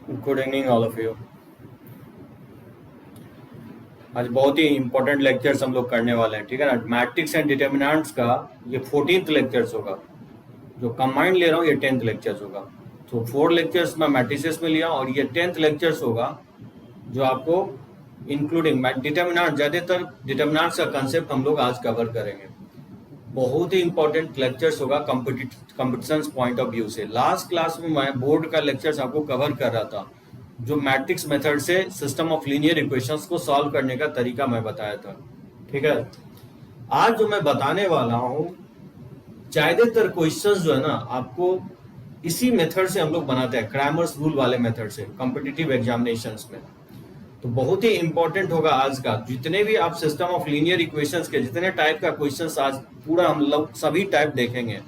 Good evening all of you. आज बहुत ही important lectures हम लोग करने वाले हैं, ठीक है ना। मैट्रिक्स एंड डिटर्मिनेंट्स का ये 14th लेक्चर्स होगा। जो कंबाइंड ले रहा हूँ ये 10th लेक्चर्स होगा। तो 4 लेक्चर्स मैं मैट्रिसेस में लिया और ये 10th लेक्चर्स होगा जो आपको इंक्लूडिंग डिटर्मिनेंट, ज़्यादातर डिटर्मिनेंट्स का कंसेप्ट हम लोग आज कवर करेंगे। बहुत ही इंपॉर्टेंट लेक्चर्स होगा कंपटीशन पॉइंट ऑफ व्यू से। लास्ट क्लास में मैं बोर्ड का लेक्चर्स आपको कवर कर रहा था, जो मैट्रिक्स मेथड से सिस्टम ऑफ लीनियर इक्वेशंस को सॉल्व करने का तरीका मैं बताया था, ठीक है। आज जो मैं बताने वाला हूँ, ज्यादातर क्वेश्चंस जो है ना आपको इसी मेथड से हम लोग बनाते हैं, क्रैमर्स रूल वाले मेथड से कॉम्पिटिटिव एग्जामिनेशंस में। तो बहुत ही इंपॉर्टेंट होगा आज का। जितने भी आप सिस्टम ऑफ लीनियर इक्वेशंस के जितने टाइप का क्वेश्चंस आज पूरा हम लोग सभी टाइप देखेंगे।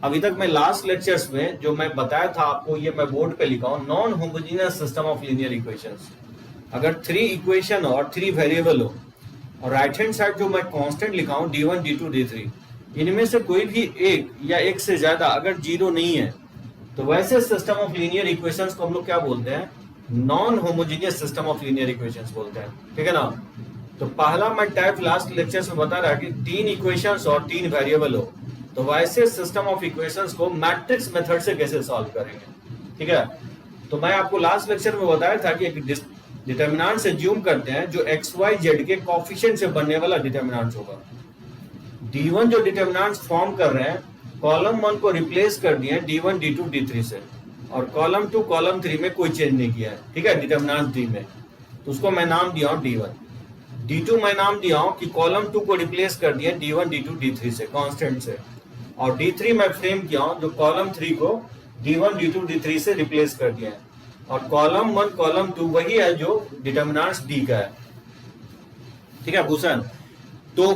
अभी तक मैं लास्ट लेक्चर्स में जो मैं बताया था आपको, ये मैं बोर्ड पे लिखा हूँ, non homogeneous system of linear equations. अगर 3 इक्वेशन और 3 वेरिएबल हो और राइट हैंड साइड जो मैं कांस्टेंट लिखा हूँ d1 d2 d3, इनमें से कोई भी एक या एक से ज्यादा अगर जीरो नहीं है तो वैसे सिस्टम ऑफ लीनियर इक्वेशंस को हम लोग क्या बोलते हैं? Non homogeneous system of linear equations बोलते हैं, ठीक है ना। तो पहला मैं टाइप लास्ट लेक्चर्स में बता रहा कि 3 इक्वेशंस और 3 वेरिएबल हो तो वैसे सिस्टम ऑफ इक्वेशंस को मैट्रिक्स मेथड से कैसे सॉल्व करेंगे, ठीक है। तो मैं आपको लास्ट लेक्चर में बताया था कि एक डिटर्मिनेंट से ज्यूम करते हैं जो एक्स वाई जेड के कोएफिशिएंट से बनने वाला डिटर्मिनेंट होगा। d1 जो डिटर्मिनेंट्स फॉर्म कर रहे हैं, कॉलम 1 को रिप्लेस कर दिए d1 d2 d3 से, और कॉलम 2 कॉलम 3 में कोई चेंज नहीं किया है, ठीक है, डिटर्मिनेंट 3 में। तो उसको मैं नाम दिया हूँ d1। d2 मैं नाम दिया हूँ कि कॉलम 2 को रिप्लेस कर दिए d1 d2 d3 से कांस्टेंट से, और d3 मैं फ्रेम किया हूँ जो कॉलम 3 को d1 d2 d3 से रिप्लेस कर दिया है, और कॉलम 1 कॉलम 2 वही है जो डिटर्मिनेंट्स d का है, ठीक है भूषण। तो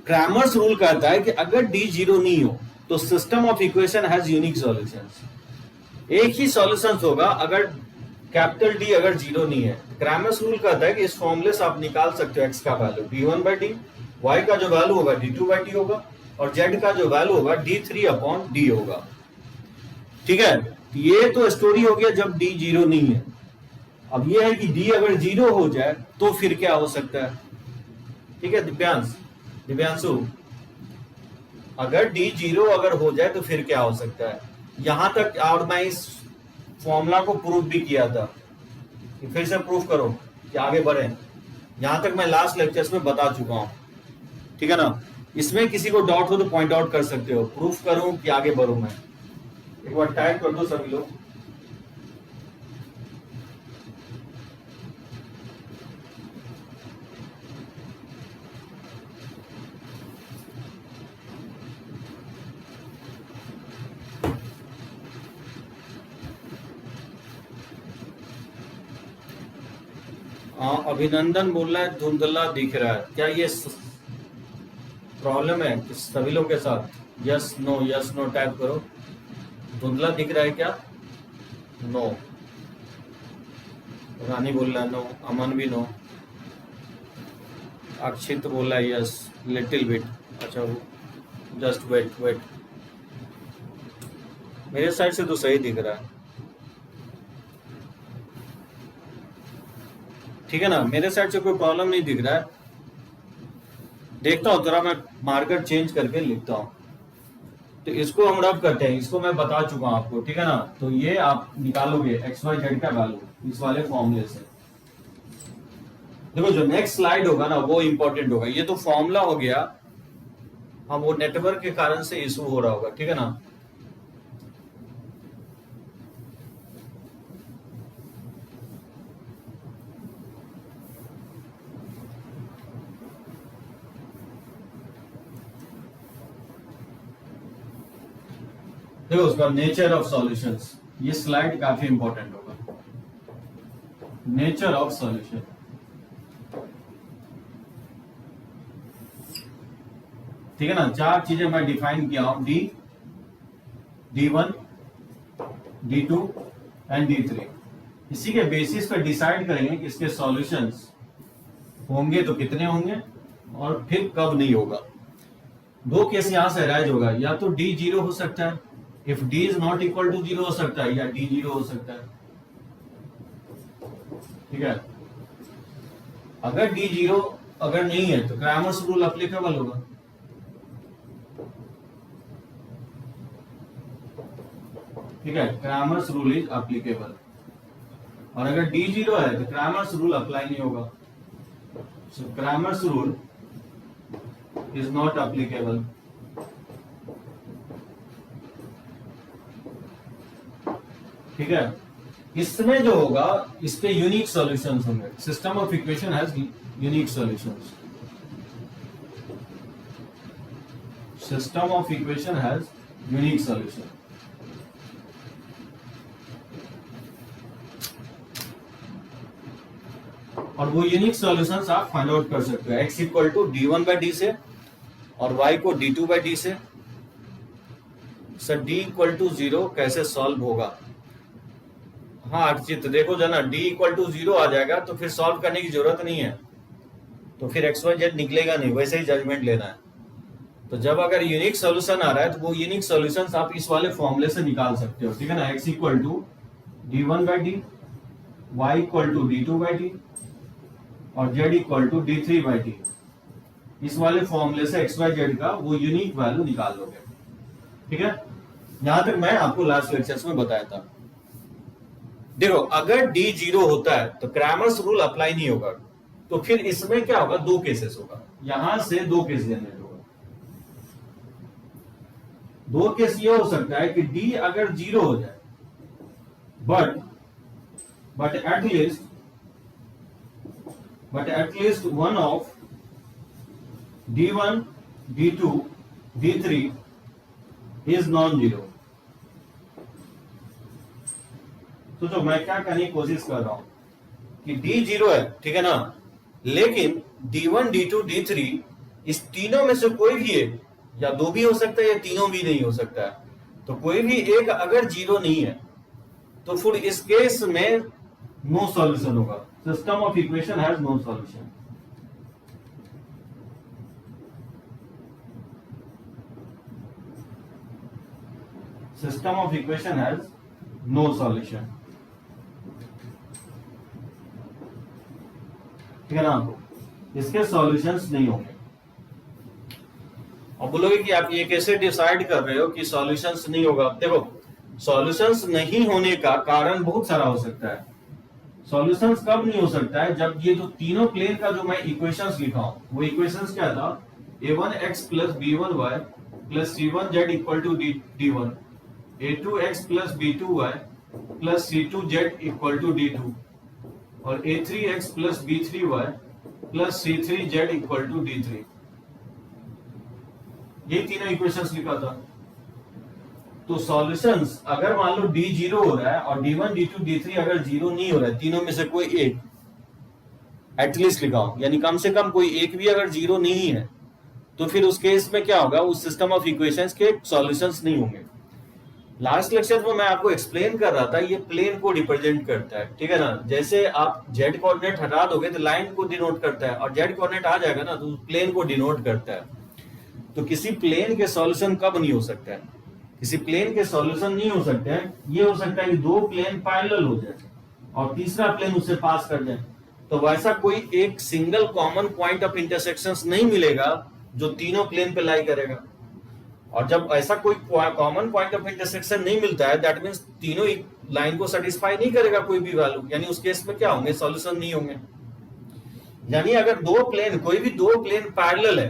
क्रैमर्स रूल कहता है कि अगर d जीरो नहीं हो तो system of equation has unique solutions. एक ही सॉल्यूशंस होगा अगर कैपिटल D अगर जीरो नहीं है। क्रैमर्स रूल कहता है कि इस फॉर्मूले से आप निकाल सकते हो x का वैल्यू d1/d, y का जो वैल्यू होगा d2/d होगा, और z का जो वैल्यू होगा d3/d होगा, ठीक है। ये तो स्टोरी हो गया जब d जीरो नहीं है। अब ये है कि d अगर जीरो हो जाए तो फिर क्या हो सकता है, ठीक है दिव्यांशु, अगर d जीरो अगर हो जाए तो फिर क्या हो सकता है। यहां तक और मैं इस फॉर्मूला को प्रूफ भी किया था, फिर से प्रूफ करो कि आगे बढ़े। यहां तक मैं लास्ट लेक्चर्स में बता चुका हूं, ठीक है ना। इसमें किसी को डाउट हो तो पॉइंट आउट कर सकते हो। प्रूफ करूं कि आगे बढ़ूं मैं? एक बार टाइप कर दो सभी लोग। हाँ, अभिनंदन बोल रहा है धुंधला दिख रहा है। क्या ये प्रॉब्लम है कि सभी लोग के साथ? यस नो टाइप करो। धुंधला दिख रहा है क्या? नो। रानी बोल रहा है नो, अमन भी नो, अक्षित बोल रहा है यस लिटिल बिट। अच्छा जस्ट वेट, मेरे साइड से तो सही दिख रहा है, ठीक है ना। मेरे साइड से कोई प्रॉब्लम नहीं दिख रहा है। देखता हूँ जरा, मैं मार्कर चेंज करके लिखता हूँ। तो इसको हम रब करते हैं, इसको मैं बता चुका हूँ आपको, ठीक है ना। तो ये आप निकालोगे एक्स वाई जेड का वैल्यू इस वाले फॉर्मूले से। देखो जो नेक्स्ट स्लाइड होगा ना वो इंपॉर्टेंट होगा। ये तो फॉर्मूला हो गया, हाँ वो नेटवर्क के कारण से इशू हो रहा होगा, ठीक है ना। देखो उसका नेचर ऑफ सॉल्यूशंस, ये स्लाइड काफी इंपॉर्टेंट होगा। नेचर ऑफ सॉल्यूशन, ठीक है ना। 4 चीजें मैं डिफाइन किया हूं, d1 d2 एंड d3। इसी के बेसिस पर डिसाइड करेंगे कि इसके सॉल्यूशंस होंगे तो कितने होंगे और फिर कब नहीं होगा। 2 केस यहां से अराइज होगा, या तो d जीरो हो सकता है, if d is not equal to zero हो सकता है, या d जीरो हो सकता है। ठीक है। अगर डी जीरो अगर नहीं है तो क्रैमर्स रूल अप्लीकेबल होगा। ठीक है, क्रैमर्स रूल इज अप्लीकेबल। और अगर डी जीरो है तो क्रैमर्स रूल अप्लाई नहीं होगा। So Cramer's rule is not applicable. ठीक है, इसमें जो होगा इस पे यूनिक सॉल्यूशंस होंगे। System of equation has unique solutions. System of equation has unique solution. और वो यूनिक सॉल्यूशंस आप फाइंड आउट कर सकते हो x इक्वल टू d1/d से और y को d2/d से। सर d इक्वल टू 0 कैसे सॉल्व होगा? हाँ अर्चित, देखो जना d इक्वल टू 0 आ जाएगा तो फिर सॉल्व करने की जरूरत नहीं है, तो फिर XYZ निकलेगा नहीं, वैसे ही जजमेंट लेना है। तो जब अगर यूनिक सॉल्यूशन आ रहा है तो वो यूनिक सॉल्यूशंस आप इस वाले फॉर्मूले से निकाल सकते हो। ठीक है ना, x equal to d1/d, y equal to d2/d और z इक्वल टू d3/d। इस वाले फॉर्मूले से XYZ का वो यूनिक वैल्यू निकाल लोगे। ठीक है, यहां तक मैं आपको लास्ट लेक्चर्स में बताया था। देखो अगर d 0 होता है तो क्रैमर्स रूल अप्लाई नहीं होगा, तो फिर इसमें क्या होगा, दो केसेस होगा। यहां से दो केस जनरेट होगा। दो केस ये हो सकता है कि d अगर 0 हो जाए but at least one of d1, d2, d3 is non zero. तो जो मैं क्या करने की कोशिश कर रहा हूं कि d 0 है, ठीक है ना, लेकिन d1, d2, d3 इस तीनों में से कोई भी एक या दो भी हो सकता है या तीनों भी नहीं हो सकता है। तो कोई भी एक अगर 0 नहीं है तो फिर इस केस में नो सॉल्यूशन होगा। System of equation has no solution. System of equation has no solution. ठीक है ना, इसके सॉल्यूशंस नहीं होंगे। और बोलोगे कि आप ये कैसे डिसाइड कर रहे हो कि सॉल्यूशंस नहीं होगा? देखो सॉल्यूशंस नहीं होने का कारण बहुत सारा हो सकता है। सॉल्यूशंस कब नहीं हो सकता है, जब ये जो तीनों प्लेन का जो मैं इक्वेशंस लिखा हूं, वो इक्वेशंस क्या था, a1x plus b1y plus c1z equal to d1, a2x plus b2y plus c2z equal to d2 और a3x plus b3y plus c3z equal to d3। ये तीनों इक्वेशंस लिखा था। तो सॉल्यूशंस अगर मान लो d 0 हो रहा है और d1, d2, d3 अगर 0 नहीं हो रहा है, तीनों में से कोई एक एटलीस्ट लिखा हो, यानी कम से कम कोई एक भी अगर 0 नहीं है, तो फिर उस केस में क्या होगा, उस सिस्टम ऑफ इक्वेशंस के सॉल्यूशंस नहीं होंगे। लास्ट लेक्चर में मैं आपको एक्सप्लेन कर रहा था, ये प्लेन को रिप्रेजेंट करता है। ठीक है ना, जैसे आप जेड कोऑर्डिनेट हटा दोगे तो लाइन को डिनोट करता है, और जेड कोऑर्डिनेट आ जाएगा ना तो प्लेन को डिनोट करता है। तो किसी प्लेन के सॉल्यूशन कब नहीं हो सकता है, किसी प्लेन के सॉल्यूशन नहीं हो सकते हैं, ये हो सकता है कि दो प्लेन पैरेलल हो जाए और तीसरा प्लेन उससे पास कर जाए। तो वैसा कोई एक single common point of intersections नहीं मिलेगा जो तीनों प्लेन पे लाई करेगा। और जब ऐसा कोई कॉमन पॉइंट ऑफ इंटरसेक्शन नहीं मिलता है, दैट मींस तीनों लाइन को सेटिस्फाई नहीं करेगा कोई भी वैल्यू, यानी उस केस में क्या होंगे, सॉल्यूशन नहीं होंगे। यानी अगर दो प्लेन, कोई भी दो प्लेन पैरेलल है,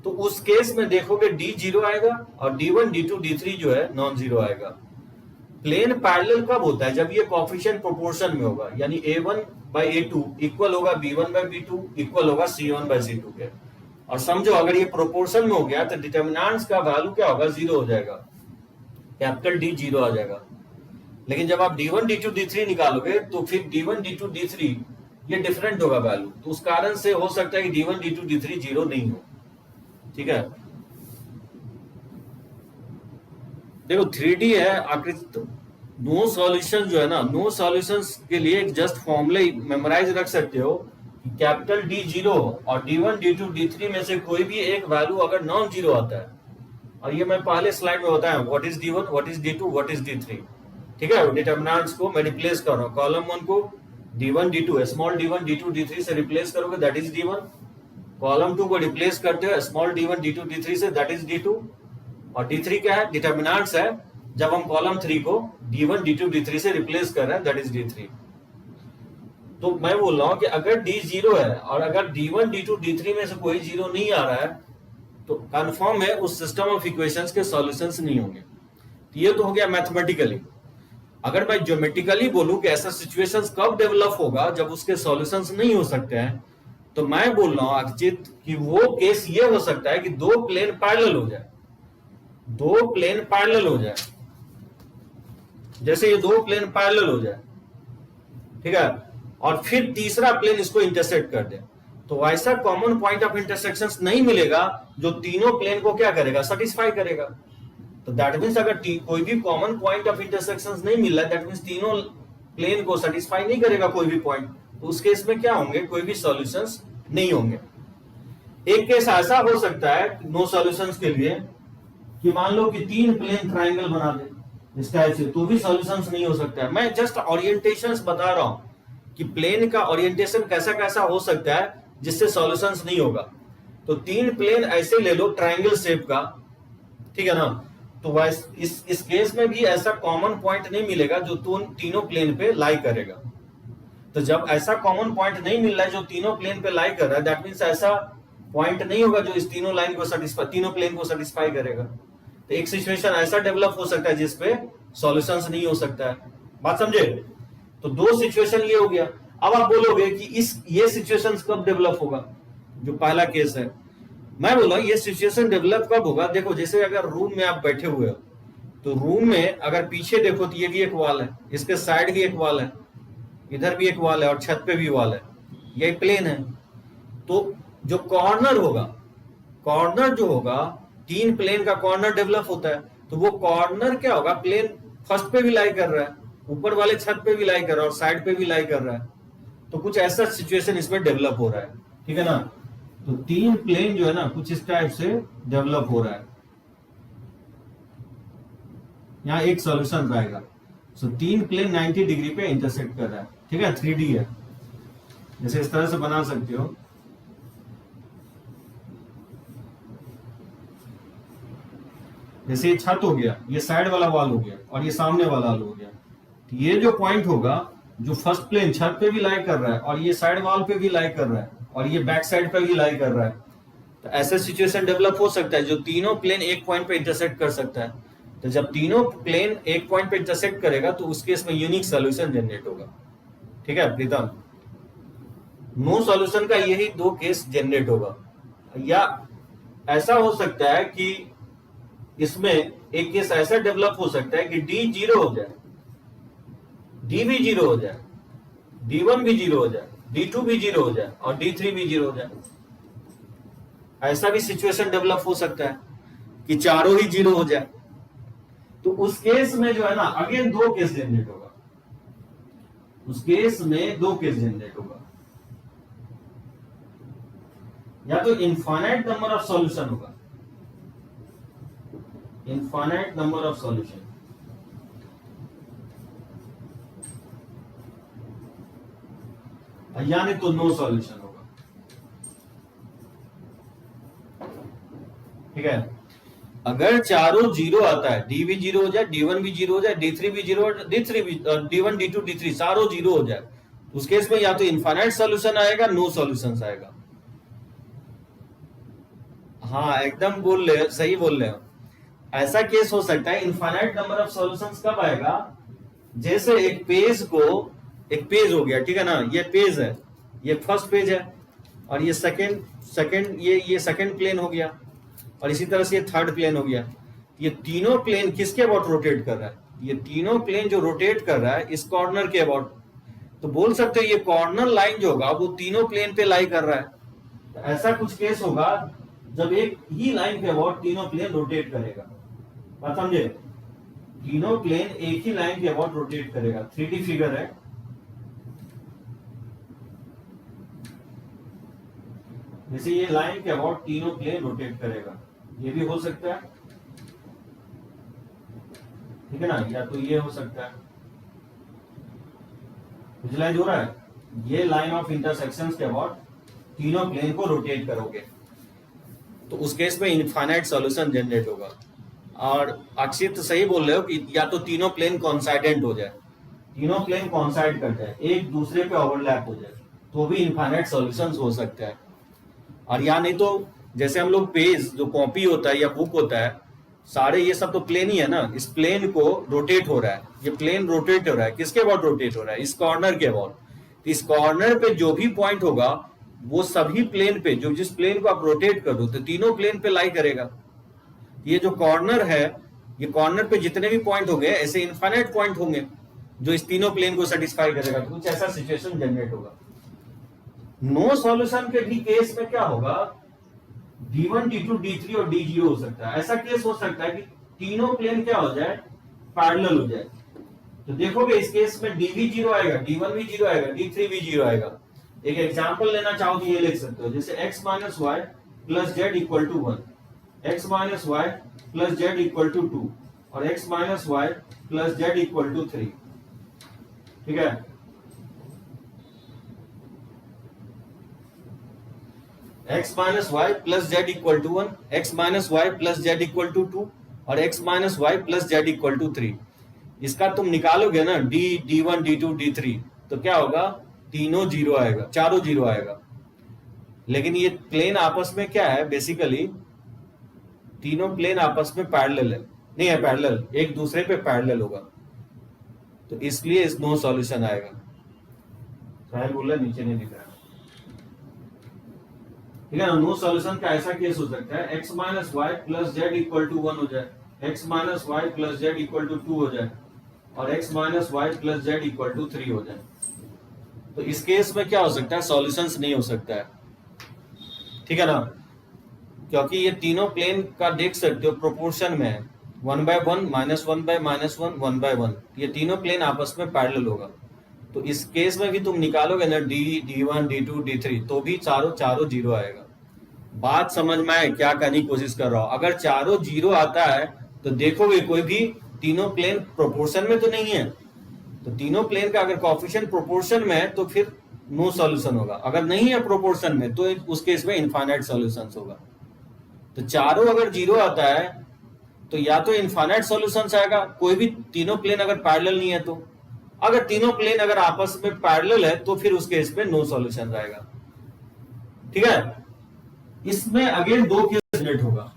तो उस केस में देखोगे d 0 आएगा और d1, d2, d3 जो है नॉन जीरो आएगा। प्लेन पैरेलल कब होता है, जब ये कोएफिशिएंट प्रोपोर्शन में होगा, यानी a1/a2 इक्वल होगा b1/b2 इक्वल होगा c1/c2 के। और समझो अगर ये प्रोपोर्शन में हो गया तो डिटर्मिनेंट्स का वैल्यू क्या होगा, 0 हो जाएगा, कैपिटल D 0 आ जाएगा। लेकिन जब आप d1, d2, d3 निकालोगे तो फिर d1, d2, d3 ये डिफरेंट होगा वैल्यू, तो उस कारण से हो सकता है कि d1, d2, d3 0 नहीं हो। ठीक है, देखो 3D है आकृति। नो सॉल्यूशन जो है ना, नो सॉल्यूशंस के लिए एक जस्ट फॉर्मूला मेमोराइज रख सकते हो कि कैपिटल D 0 और d1, d2, d3 में से कोई भी एक वैल्यू अगर नॉन जीरो आता है, और ये मैं पहले स्लाइड में बताया what is d1, what is d2, what is d3। ठीक है, डिटरमिनेंट्स को मैं रिप्लेस कर रहा हूँ, कॉलम 1 को D1 D2 small D1 D2 D3 से रिप्लेस करोगे दैट इज D1, कॉलम 2 को रिप्लेस करते हो small D1 D2 D3 say that is D2, और D3 क्या है, डिटर्मिनेंट्स है जब हम कॉलम 3 को D1 D2 D3 से रिप्लेस कर रहे हैं दैट इज D3। तो मैं बोल रहा हूं कि अगर D 0 है और अगर D1 D2 D3 में से कोई जीरो नहीं आ रहा है तो कंफर्म है उस सिस्टम ऑफ इक्वेशंस के सॉल्यूशंस नहीं होंगे। तो ये तो हो गया मैथमेटिकली। अगर मैं ज्योमेट्रिकली बोलूं कि ऐसा सिचुएशंस कब डेवलप होगा जब उसके सॉल्यूशंस नहीं हो सकते हैं, तो मैं बोल रहा हूं अक्षित कि वो केस ये हो सकता है कि दो प्लेन पैरेलल हो जाए, दो प्लेन पैरेलल हो जाए, जैसे ये दो प्लेन पैरेलल हो जाए, ठीक है, और फिर तीसरा प्लेन इसको इंटरसेक्ट कर दे, तो ऐसा कॉमन पॉइंट ऑफ इंटरसेक्शन नहीं मिलेगा जो तीनों प्लेन को क्या करेगा, सेटिस्फाई करेगा। तो दैट मीन्स अगर कोई भी कॉमन पॉइंट ऑफ इंटरसेक्शन नहीं मिल रहा है, दैट मीन्स तीनों प्लेन को सेटिस्फाई नहीं करेगा कोई भी पॉइंट, तो उस केस में क्या होंगे, कोई भी सॉल्यूशंस नहीं होंगे। एक केस ऐसा हो सकता है नो सॉल्यूशंस के लिए कि मान लो कि तीन प्लेन ट्राइंगल बना दे इस टाइप से, तो भी सॉल्यूशंस नहीं हो सकता है। मैं जस्ट ओरिएंटेशंस बता रहा हूं कि प्लेन का ओरिएंटेशन कैसा कैसा हो सकता है जिससे सॉल्यूशंस नहीं होगा। तो तीन प्लेन ऐसे ले लो ट्राइंगल शेप का, ठीक है ना, तो इस केस में भी ऐसा कॉमन पॉइंट नहीं मिलेगा जो तीनों प्लेन पे लाई करेगा। तो जब ऐसा कॉमन पॉइंट नहीं मिल रहा है जो तीनों प्लेन पे लाई कर रहा है, दैट मींस ऐसा पॉइंट नहीं होगा जो इस तीनों लाइन को सेटिस्फाई, तीनों प्लेन को सेटिस्फाई करेगा। तो एक सिचुएशन ऐसा डेवलप हो सकता है जिसपे सॉल्यूशंस नहीं हो सकता है। बात समझे? तो दो सिचुएशन ये हो गया। अब आप बोलोगे कि ये सिचुएशन कब डेवलप होगा, जो पहला केस है। मैं बोला ये सिचुएशन डेवलप कब होगा, देखो जैसे अगर रूम में आप बैठे हुए हो, तो रूम में अगर पीछे देखो तो ये भी एक वॉल है, इसके साइड भी एक वॉल है, इधर भी एक वॉल है और छत पे भी वॉल है, ये प्लेन है। तो जो कॉर्नर होगा, कॉर्नर जो होगा, तीन प्लेन का कॉर्नर डेवलप होता है, तो वो कॉर्नर क्या होगा, प्लेन फर्स्ट पे भी लाई कर रहा है, ऊपर वाले छत पे भी लाई कर रहा है और साइड पे भी लाई कर रहा है। तो कुछ ऐसा सिचुएशन इसमें डेवलप हो रहा है, ठीक है ना। तो तीन प्लेन जो है ना कुछ इस टाइप से डेवलप हो रहा है। यहाँ एक सॉल्यूशन आएगा। सो तीन प्लेन 90 डिग्री पे इंटरसेक्ट कर रहा है, ठीक है, 3D है, जैसे इस तरह से बना सकते हो। जैसे ये छत हो गया, ये साइड वाला वॉल हो गया और ये सामने वाला वॉल हो गया। तो ये जो पॉइंट होगा जो फर्स्ट प्लेन छत पे भी लाई कर रहा है और ये साइड वॉल पे भी लाई कर रहा है और ये बैक साइड पे भी लाई कर रहा है, तो ऐसा सिचुएशन डेवलप हो सकता है जो तीनों प्लेन एक पॉइंट पे इंटरसेक्ट कर सकता है। तो जब तीनों प्लेन एक पॉइंट पे इंटरसेक्ट करेगा तो उस केस में यूनिक सॉल्यूशन जनरेट होगा, ठीक है प्रीतम। नो सॉल्यूशन का यही दो केस जनरेट होगा। या ऐसा हो सकता है कि इसमें एक केस ऐसा डेवलप हो सकता है कि डी 0 हो जाए, डी भी 0 हो जाए, D1 भी 0 हो जाए, D2 भी 0 हो जाए और D3 भी 0 हो जाए। ऐसा भी सिचुएशन डेवलप हो सकता है कि चारों ही 0 हो जाए। तो उस केस में जो है ना अगेन दो केस जनरेट होगा, उस केस में दो केस जनरेट होगा। या तो इनफाइनाइट नंबर ऑफ सॉल्यूशन होगा, इनफाइनाइट नंबर ऑफ सॉल्यूशन, यानी तो नो सॉल्यूशन होगा, ठीक है। अगर चारों 0 आता है, डी भी 0 हो जाए, D1 भी 0 हो जाए, D3 भी 0 हो जाए, D3 भी D1 D2 D3 चारों 0 हो जाए, उस केस में या तो इनफाइनाइट सॉल्यूशन आएगा, नो सॉल्यूशन आएगा। हाँ एकदम बोल रहे, सही बोल रहे हो। ऐसा केस हो सकता है इनफाइनाइट नंबर ऑफ सॉल्यूशंस कब आएगा, जैसे एक पेज हो गया, ठीक है ना, ये पेज है, ये फर्स्ट पेज है और ये सेकंड ये सेकंड प्लेन हो गया और इसी तरह से ये थर्ड प्लेन हो गया। ये तीनों प्लेन किसके अबाउट रोटेट कर रहा है, ये तीनों प्लेन जो रोटेट कर रहा है इस कॉर्नर के अबाउट। तो बोल सकते हो ये कॉर्नर लाइन जो होगा वो तीनों प्लेन पे लाई कर रहा है। तो ऐसा कुछ केस होगा जब एक ही लाइन के अबाउट तीनों प्लेन रोटेट करेगा। बात समझे? तीनों प्लेन एक ही लाइन के अबाउट रोटेट करेगा। 3D फिगर है, जैसे ये लाइन के अबाउट तीनों प्लेन रोटेट करेगा, ये भी हो सकता है, ठीक है ना, या तो ये हो सकता है। विजुलाइज हो रहा है? ये लाइन ऑफ इंटरसेक्शन के अबाउट तीनों प्लेन को रोटेट करोगे तो उस केस में इनफाइनाइट सॉल्यूशन जनरेट होगा। और अक्षित तो सही बोल रहे हो कि या तो तीनों प्लेन कॉन्साइडेंट हो जाए, तीनों प्लेन कॉन्साइड कर जाए, एक दूसरे पे ओवरलैप हो जाए, तो भी इनफाइनाइट सॉल्यूशंस हो सकता है। और या नहीं तो जैसे हम लोग पेज जो कॉपी होता है या बुक होता है, सारे ये सब तो प्लेन ही है ना, इस प्लेन को रोटेट हो रहा है, ये प्लेन रोटेट हो रहा है, किसके अबाउट रोटेट हो रहा है? इस कॉर्नर के अबाउट। तो इस कॉर्नर पे जो भी पॉइंट होगा वो सभी प्लेन पे, जो जिस प्लेन को आप रोटेट कर दो तो तीनों प्लेन पे लाई करेगा। ये जो कॉर्नर है, ये कॉर्नर पे जितने भी पॉइंट होंगे ऐसे इनफाइनाइट पॉइंट होंगे जो इस तीनों प्लेन को सेटिस्फाई करेगा। तो कुछ ऐसा सिचुएशन जनरेट होगा। नो सॉल्यूशन के भी केस में क्या होगा, D1, D2, D3 और D0 हो सकता है। ऐसा केस हो सकता है कि तीनों प्लेन क्या हो जाए, पैरेलल हो जाए। तो देखोगे इस केस में D भी 0 आएगा, D1 भी 0 आएगा, D3 भी 0 आएगा। एक एग्जांपल लेना चाहो तो ये लिख सकते हो, जैसे x minus Y plus Z equal to 1, x minus Y plus Z equal to 2 और x minus Y plus Z equal to 3। ठीक है, x minus Y plus Z equal to 1, x minus Y plus Z equal to 2 और x minus Y plus Z equal to 3। इसका तुम निकालोगे ना D1, D2, D3, तो क्या होगा, तीनों 0 आएगा, चारों 0 आएगा। लेकिन ये प्लेन आपस में क्या है, बेसिकली तीनों प्लेन आपस में पैरेलल है, नहीं है पैरेलल, एक दूसरे पे पैरेलल होगा, तो इसलिए इस नो सॉल्यूशन आएगा। साहिल बोल रहा नीचे नहीं दिख रहा, ठीक है ना। नो सॉल्यूशन का ऐसा केस हो सकता है x minus Y plus Z equal to 1 हो जाए, x minus Y plus Z equal to 2 हो जाए और x minus Y plus Z equal to 3 हो जाए। तो इस केस में क्या हो सकता है, सॉल्यूशंस नहीं हो सकता है, ठीक है ना, क्योंकि ये तीनों प्लेन का देख सकते हो प्रोपोर्शन में है, 1/1 -1/-1 1/1, ये तीनों प्लेन आपस में पैरेलल होगा। तो इस केस में भी तुम निकालोगे ना D1, D2, D3, तो भी चारों 0 आएगा। बात समझ में आए क्या कहने की कोशिश कर रहा हूं? अगर चारों 0 आता है तो देखोगे कोई भी तीनों प्लेन प्रोपोर्शन में तो नहीं है, तो तीनों प्लेन का अगर कोएफिशिएंट प्रोपोर्शन में है तो फिर नो सॉल्यूशन होगा, अगर नहीं है प्रोपोर्शन में तो उस केस में इनफाइनाइट सॉल्यूशंस होगा। तो चारों अगर 0 आता है तो या तो इनफाइनाइट सॉल्यूशंस आएगा, कोई भी तीनों प्लेन अगर पैरेलल नहीं है तो। अगर तीनों प्लेन अगर आपस में पैरेलल है तो फिर उस केस में नो सॉल्यूशन आएगा, ठीक है। इसमें अगेन 2 केस जनरेट होगा,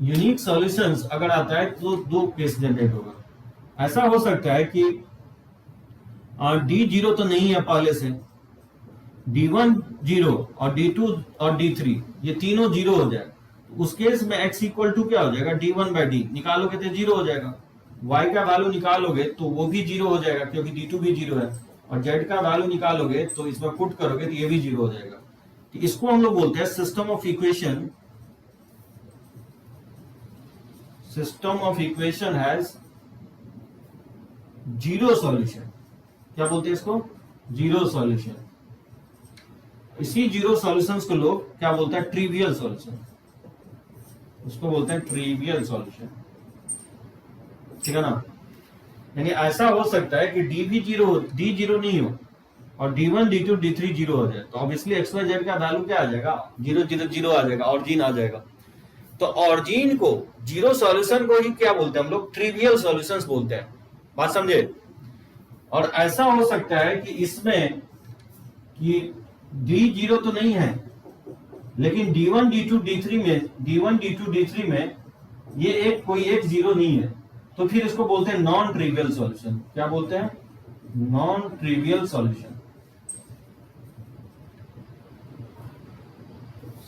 यूनिक सॉल्यूशंस अगर आता है तो 2 केस जनरेट होगा। ऐसा हो सकता है कि D0 तो नहीं है पहले से, D1 0 और D2 और D3 ये तीनों 0 हो जाए, उस केस में x इक्वल टू क्या हो जाएगा, D1/D निकालोगे तो 0 हो जाएगा, y का वैल्यू निकालोगे तो वो भी 0 हो जाएगा क्योंकि D2 भी 0 है, और z का वैल्यू निकालोगे तो इसमें पुट करोगे तो ये भी 0 हो जाएगा। तो इसको हम लोग बोलते हैं system of equation has 0 solution. क्या बोलते हैं इसको, 0 सॉल्यूशन। इसी 0 सॉल्यूशंस को लोग क्या बोलते हैं, ट्रिवियल सॉल्यूशन, उसको बोलते हैं ट्रिवियल सॉल्यूशन, ठीक है ना। यानी ऐसा हो सकता है कि D0 नहीं हो और D1, D2, D3 0 हो जाए, तो ऑब्वियसली x, y, z का वैल्यू क्या आ जाएगा, 0 0 0 आ जाएगा, ऑरिजिन आ जाएगा। तो ऑरिजिन को 0 सॉल्यूशन को ही क्या बोलते हैं हम लोग, ट्रिवियल सॉल्यूशंस बोलते हैं, बात समझे। और ऐसा हो सकता है कि इसमें कि D0 तो नहीं है लेकिन D1, D2, D3 में ये एक कोई एक 0 नहीं है, तो फिर इसको बोलते हैं नॉन ट्रिवियल सॉल्यूशन। क्या बोलते हैं, नॉन ट्रिवियल सॉल्यूशन।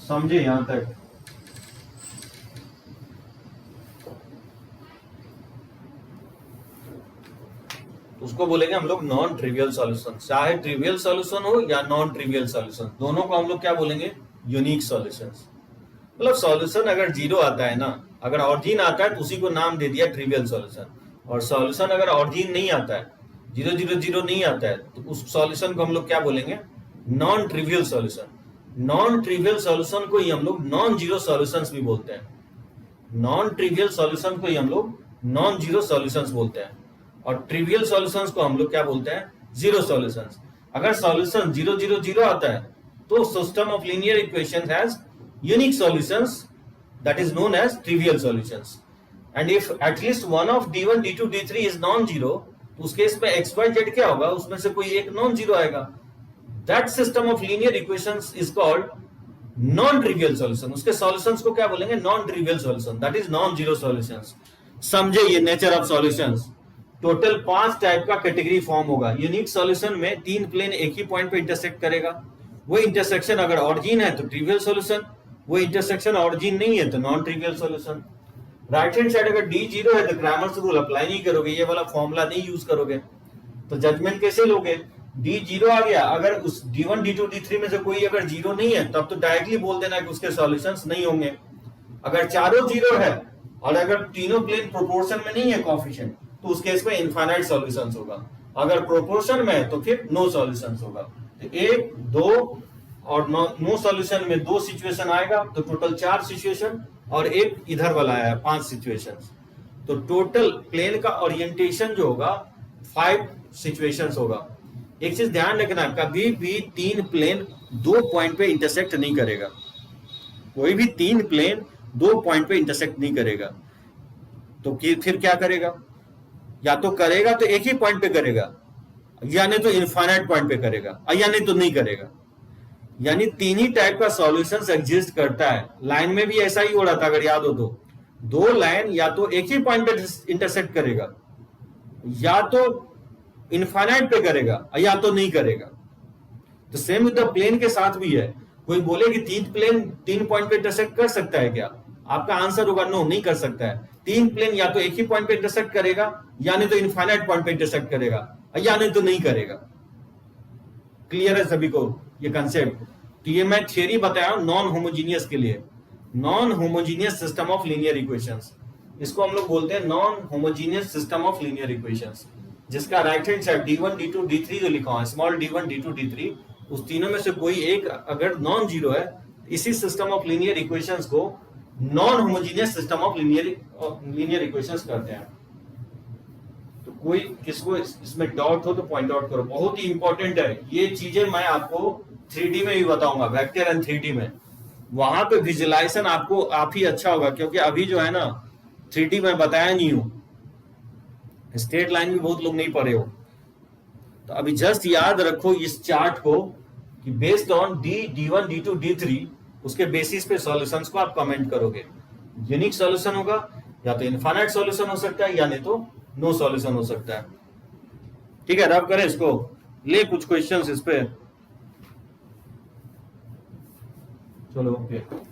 समझे यहां तक? उसको बोलेंगे हम लोग नॉन ट्रिवियल सॉल्यूशन। चाहे ट्रिवियल सॉल्यूशन हो या नॉन ट्रिवियल सॉल्यूशन, दोनों को हम लोग क्या बोलेंगे, यूनिक सॉल्यूशंस। मतलब सॉल्यूशन अगर 0 आता है ना, अगर ऑरिजिन आता है तो उसी को नाम दे दिया ट्रिवियल सॉल्यूशन, और सॉल्यूशन अगर ऑरिजिन नहीं आता है, 0 0 0 नहीं आता है, तो उस सॉल्यूशन को हम लोग क्या बोलेंगे, non trivial solution. Non trivial solution को ही हम लोग नॉन जीरो सॉल्यूशंस भी बोलते हैं। नॉन ट्रिवियल सॉल्यूशन को ही हम लोग नॉन जीरो सॉल्यूशंस बोलते हैं, और ट्रिवियल सॉल्यूशंस को हम लोग क्या बोलते हैं, जीरो सॉल्यूशंस। अगर सॉल्यूशन 0 0 0 आता है तो system of linear equation has unique solutions, that is known as trivial solutions. And if at least one of d1 d2 d3 is non zero, तो उस केस में एक्स वाई जेड क्या होगा, उसमें से कोई एक नॉन जीरो आएगा। That system of linear equations is called non trivial solution. उसके सॉल्यूशंस को क्या बोलेंगे, non trivial solution, that is non zero solutions. समझे ये nature of solutions. Total 5 type का कैटेगरी फॉर्म होगा। यूनिक सॉल्यूशन में 3 प्लेन एक ही पॉइंट पे इंटरसेक्ट करेगा, वो इंटरसेक्शन अगर ऑरिजिन है तो ट्रिवियल सॉल्यूशन, वो इंटरसेक्शन ऑरिजिन नहीं है तो non trivial solution. Right hand side अगर डी जीरो है तो क्रैमर्स रूल अप्लाई नहीं करोगे, ये वाला फॉर्मूला नहीं यूज करोगे। तो जजमेंट कैसे लोगे, डी जीरो आ गया, अगर उस d1 d2 d3 में से कोई अगर जीरो नहीं है तब तो डायरेक्टली बोल देना कि उसके सॉल्यूशंस नहीं होंगे। अगर चारों जीरो है और अगर तीनों प्लेन प्रोपोर्शन में नहीं है कोएफिशिएंट, तो उस केस में इनफाइनाइट सॉल्यूशंस होगा। अगर प्रोपोर्शन में है तो फिर नो सॉल्यूशंस होगा। तो 1 2 और नो सॉल्यूशन में 2 सिचुएशन आएगा, तो टोटल 4 सिचुएशन, और एक इधर वाला आया 5 सिचुएशंस। तो टोटल प्लेन का ओरिएंटेशन जो होगा 5 सिचुएशंस होगा। एक चीज ध्यान रखना, कभी भी 3 प्लेन 2 पॉइंट पे इंटरसेक्ट नहीं करेगा। कोई भी 3 प्लेन 2 पॉइंट पे इंटरसेक्ट नहीं करेगा। तो फिर क्या करेगा, या तो करेगा तो एक ही पॉइंट पे करेगा, या नहीं तो इनफाइनाइट पॉइंट पे करेगा, या नहीं तो नहीं करेगा। यानी 3 ही टाइप का सॉल्यूशंस एग्जिस्ट करता है। लाइन में भी ऐसा ही हो रहा था, अगर याद हो तो 2 लाइन या तो एक ही पॉइंट पे इंटरसेक्ट करेगा, या तो इनफाइनाइट पे करेगा, या तो नहीं करेगा। तो सेम विद द प्लेन के साथ भी है। कोई बोले कि 3 प्लेन 3 पॉइंट पे इंटरसेक्ट कर सकता है क्या, आपका आंसर होगा नो, नहीं कर सकता है। 3 प्लेन या तो एक ही पॉइंट पे इंटरसेक्ट करेगा, या नहीं तो इनफाइनाइट पॉइंट पे इंटरसेक्ट करेगा, या नहीं तो नहीं करेगा। क्लियर है सभी को ये कंसेप्ट। तो ये मैं थ्योरी बताया नॉन होमोजीनियस के लिए, non homogeneous system of linear equations. इसको हम लोग बोलते हैं non homogeneous system of linear equations, जिसका right hand side d1 d2 d3 जो लिखा हुआ है, स्मॉल d1 d2 d3, उस तीनों में से कोई एक अगर नॉन जीरो है, इसी सिस्टम ऑफ लीनियर इक्वेशंस को non homogeneous system of linear equations कहते हैं। तो कोई किसको इसमें डाउट हो तो पॉइंट आउट करो, बहुत ही इंपॉर्टेंट है ये चीजें। मैं आपको 3D में भी बताऊंगा, वेक्टर एंड 3D में, वहां पे विजुलाइजेशन आपको आप ही अच्छा होगा, क्योंकि अभी जो है ना 3D में बताया नहीं हूं, स्ट्रेट लाइन भी बहुत लोग नहीं पढ़े हो। तो अभी जस्ट याद रखो इस चार्ट को कि based on d1 d2 d3 उसके बेसिस पे सॉल्यूशंस को आप कमेंट करोगे। यूनिक सॉल्यूशन होगा, या तो इनफाइनाइट सॉल्यूशन हो सकता है, या नहीं तो नो सॉल्यूशन हो सकता है। ठीक है, रब करें इसको, ले कुछ क्वेश्चंस इस पे। चलो ओके।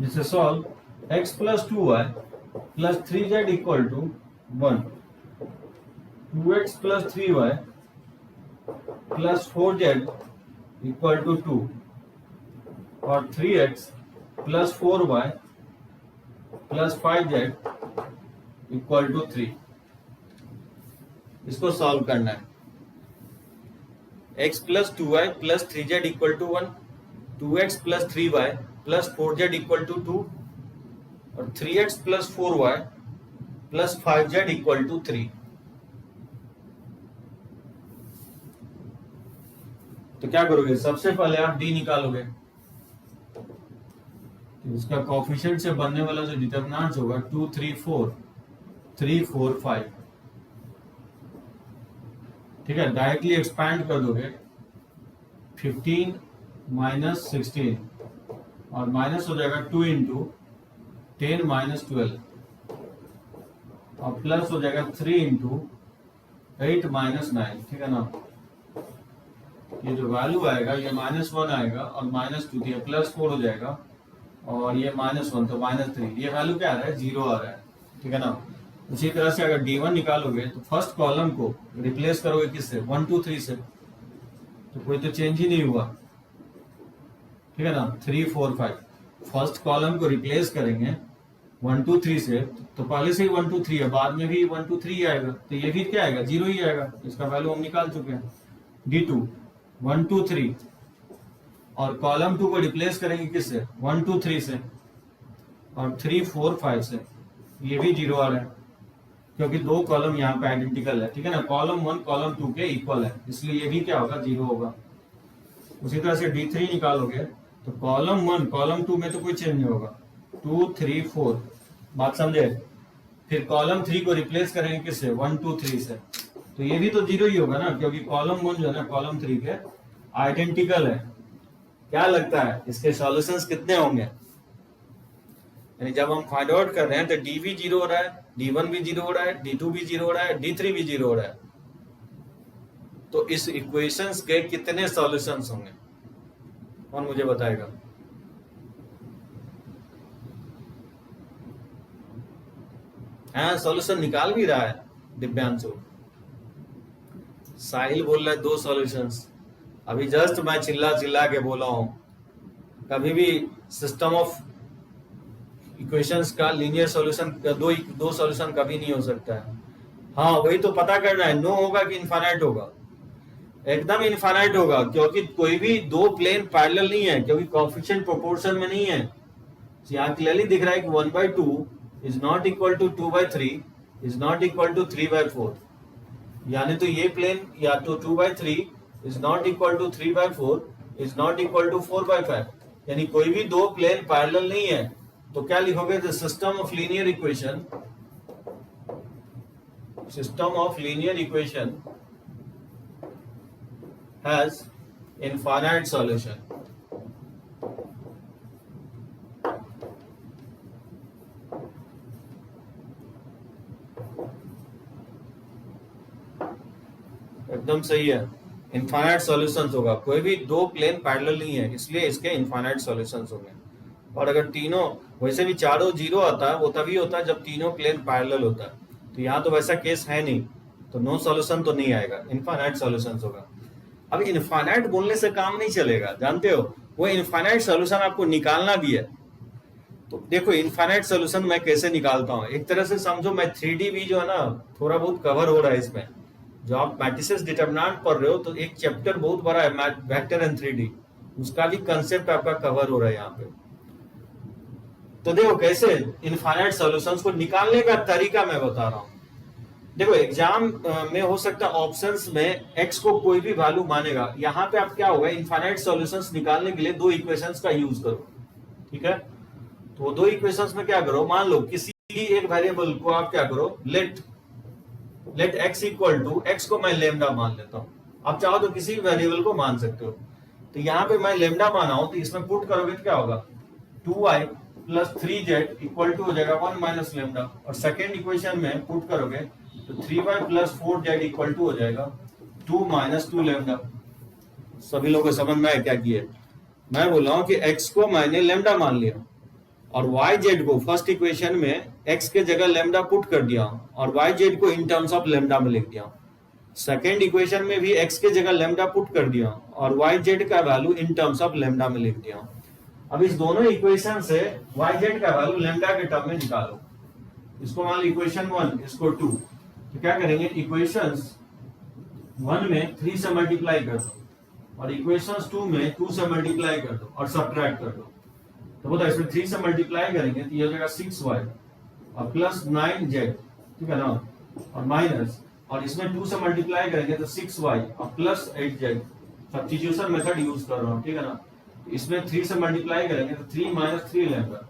जिससे solve x plus 2y plus 3z equal to 1, 2x plus 3y plus 4z equal to 2, और 3x plus 4y plus 5z equal to 3। इसको सॉल्व करना है। x plus 2y plus 3z equal to 1, 2x plus 3y plus 4z equal to 2, और 3x plus 4y plus 5z equal to 3। तो क्या करोगे, सबसे पहले आप d निकालोगे। तो इसका कोएफिशिएंट से बनने वाला जो डिटरमिनेंट होगा 2 3 4 3 4 5। ठीक है, डायरेक्टली एक्सपैंड कर दोगे, 15 माइनस 16 और माइनस हो जाएगा 2 इंटू 10 माइनस 12, और प्लस हो जाएगा 3 इंटू 8 माइनस 9। ठीक है ना, ये जो वैल्यू आएगा ये -1 आएगा, और -2 ये +4 हो जाएगा, और ये -1 तो -3, ये वैल्यू क्या आ रहा है, 0 आ रहा है। ठीक है ना, उसी तरह से अगर D1 निकालोगे तो फर्स्ट कॉलम को रिप्लेस करोगे किससे, 1 2 3 से, तो कोई तो चेंज ही नहीं हुआ, ठीक है ना। 3 4 5 फर्स्ट कॉलम को रिप्लेस करेंगे 1 2 3 से, तो पहले से ही 1 2 3 है, बाद में भी 1 2 3 ही आएगा, तो ये भी क्या आएगा, 0 ही आएगा, इसका वैल्यू हम निकाल चुके हैं। D2 1 2 3 और कॉलम 2 को रिप्लेस करेंगे किससे, 1 2 3 से और 3 4 5 से, ये भी 0 आ रहा है क्योंकि दो कॉलम यहाँ पे आइडेंटिकल है, ठीक है ना, कॉलम 1 कॉलम 2 के इक्वल है, इसलिए ये भी क्या होगा, 0 होगा। उसी तरह से D3 निकालोगे तो कॉलम 1 कॉलम 2 में तो कोई चेंज नहीं होगा, 2 3 4, बात समझे। फिर कॉलम 3 को रिप्लेस करेंगे किससे, 1 2 3 से, तो ये भी तो 0 ही होगा ना, क्योंकि कॉलम 1 जो है ना कॉलम 3 के आइडेंटिकल है। क्या लगता है इसके सॉल्यूशंस कितने होंगे, यानी जब हम फाइंड आउट कर रहे हैं तो D भी 0 हो रहा है, D1 भी 0 हो रहा है, D2 भी 0 हो रहा है, D3 भी 0 हो रहा है, तो इस इक्वेशंस के कितने सॉल्यूशंस होंगे, कौन मुझे बताएगा। हाँ, सॉल्यूशन निकाल भी रहा है दिव्यांशु, साहिल बोल रहा है 2 सॉल्यूशंस, अभी जस्ट मैं चिल्ला चिल्ला के बोला हूं, कभी भी सिस्टम ऑफ इक्वेशंस का लीनियर सॉल्यूशन दो सॉल्यूशन कभी नहीं हो सकता है। हाँ, वही तो पता करना है, नो होगा कि इनफाइनाइट होगा, एकदम इनफाइनाइट होगा, क्योंकि कोई भी दो प्लेन पैरेलल नहीं है, क्योंकि कोएफिशिएंट प्रोपोर्शन में नहीं है। यहाँ क्लियरली दिख रहा है कि 1/2 is not equal to 2/3 is not equal to 3/4, यानी तो ये प्लेन या तो 2/3 is not equal to 3/4 is not equal to 4/5, यानी कोई भी दो प्लेन पैरेलल नहीं है, तो क्या लिखोगे, the system of linear equation has infinite solution। एकदम सही है, इनफाइनाइट सॉल्यूशंस होगा, कोई भी दो प्लेन पैरेलल नहीं है, इसलिए इसके इनफाइनाइट सॉल्यूशंस होंगे। और अगर तीनों, वैसे भी चारों 0 आता है, वो तभी होता है जब तीनों प्लेन पैरेलल होता है, तो यहाँ तो वैसा केस है नहीं, तो नो सॉल्यूशन तो नहीं आएगा, इनफाइनाइट सॉल्यूशंस होगा। अब इनफाइनाइट बोलने से काम नहीं चलेगा, जानते हो, वो इनफाइनाइट सॉल्यूशन आपको निकालना भी है। तो देखो इनफाइनाइट सॉल्यूशन मैं कैसे निकालता हूँ, एक तरह से समझो मैं 3D भी जो है ना थोड़ा बहुत कवर हो रहा है इसमें, जो आप मैट्रिसेस डिटरमिनेंट पढ़ रहे हो तो एक चैप्टर बहुत बड़ा है, वेक्टर एंड 3D, उसका भी कंसेप्ट आपका कवर हो रहा है यहाँ पे। तो देखो कैसे इनफाइनाइट सॉल्यूशंस को निकालने का तरीका मैं बता रहा हूँ। देखो एग्जाम में हो सकता है ऑप्शंस में x को कोई भी वैल्यू मानेगा, यहाँ पे आप क्या होगा, इनफाइनाइट सॉल्यूशंस निकालने के लिए दो इक्वेशंस का यूज करो, ठीक है। तो दो इक्वेशंस में क्या करो, मान लो किसी एक वेरिएबल को आप क्या करो, let x equal to, x को मैं लेमडा मान लेता हूँ, आप चाहो तो किसी भी वेरिएबल को मान सकते हो। तो यहाँ पे मैं लेमडा माना हूं, तो इसमें पुट करोगे तो क्या होगा, 2y plus 3z equal to हो जाएगा 1 माइनस लेमडा, और सेकेंड इक्वेशन में पुट करोगे तो 3y plus 4z equal to हो जाएगा 2 माइनस 2 लेमडा। सभी लोगों को समझ में आया क्या किए, मैं बोल रहा हूँ कि x को मैंने लेमडा मान लिया और yz को फर्स्ट इक्वेशन में x के जगह लेमडा पुट कर दिया और yz को इन टर्म्स ऑफ लेमडा में लिख दिया। सेकेंड इक्वेशन में भी x के जगह लेमडा पुट कर दिया और yz का value in terms of lambda में लिख दिया। अब इस दोनों इक्वेशन से yz का वैल्यू लेमडा के टर्म में निकालो। इसको मान लो इक्वेशन 1, इसको 2, तो क्या करेंगे, इक्वेशंस 1 में 3 से मल्टीप्लाई कर दो और इक्वेशंस 2 में 2 से मल्टीप्लाई कर दो और सब्ट्रैक्ट कर दो। तो बताओ इसमें 3 से मल्टीप्लाई करेंगे तो ये हो जाएगा 6y और प्लस 9z, ठीक है ना, और माइनस, और इसमें 2 से मल्टीप्लाई करेंगे तो 6y और plus 8z, substitution method use कर रहा हूँ, ठीक है ना। इसमें 3 से मल्टीप्लाई करेंगे तो 3 माइनस 3 लेंगे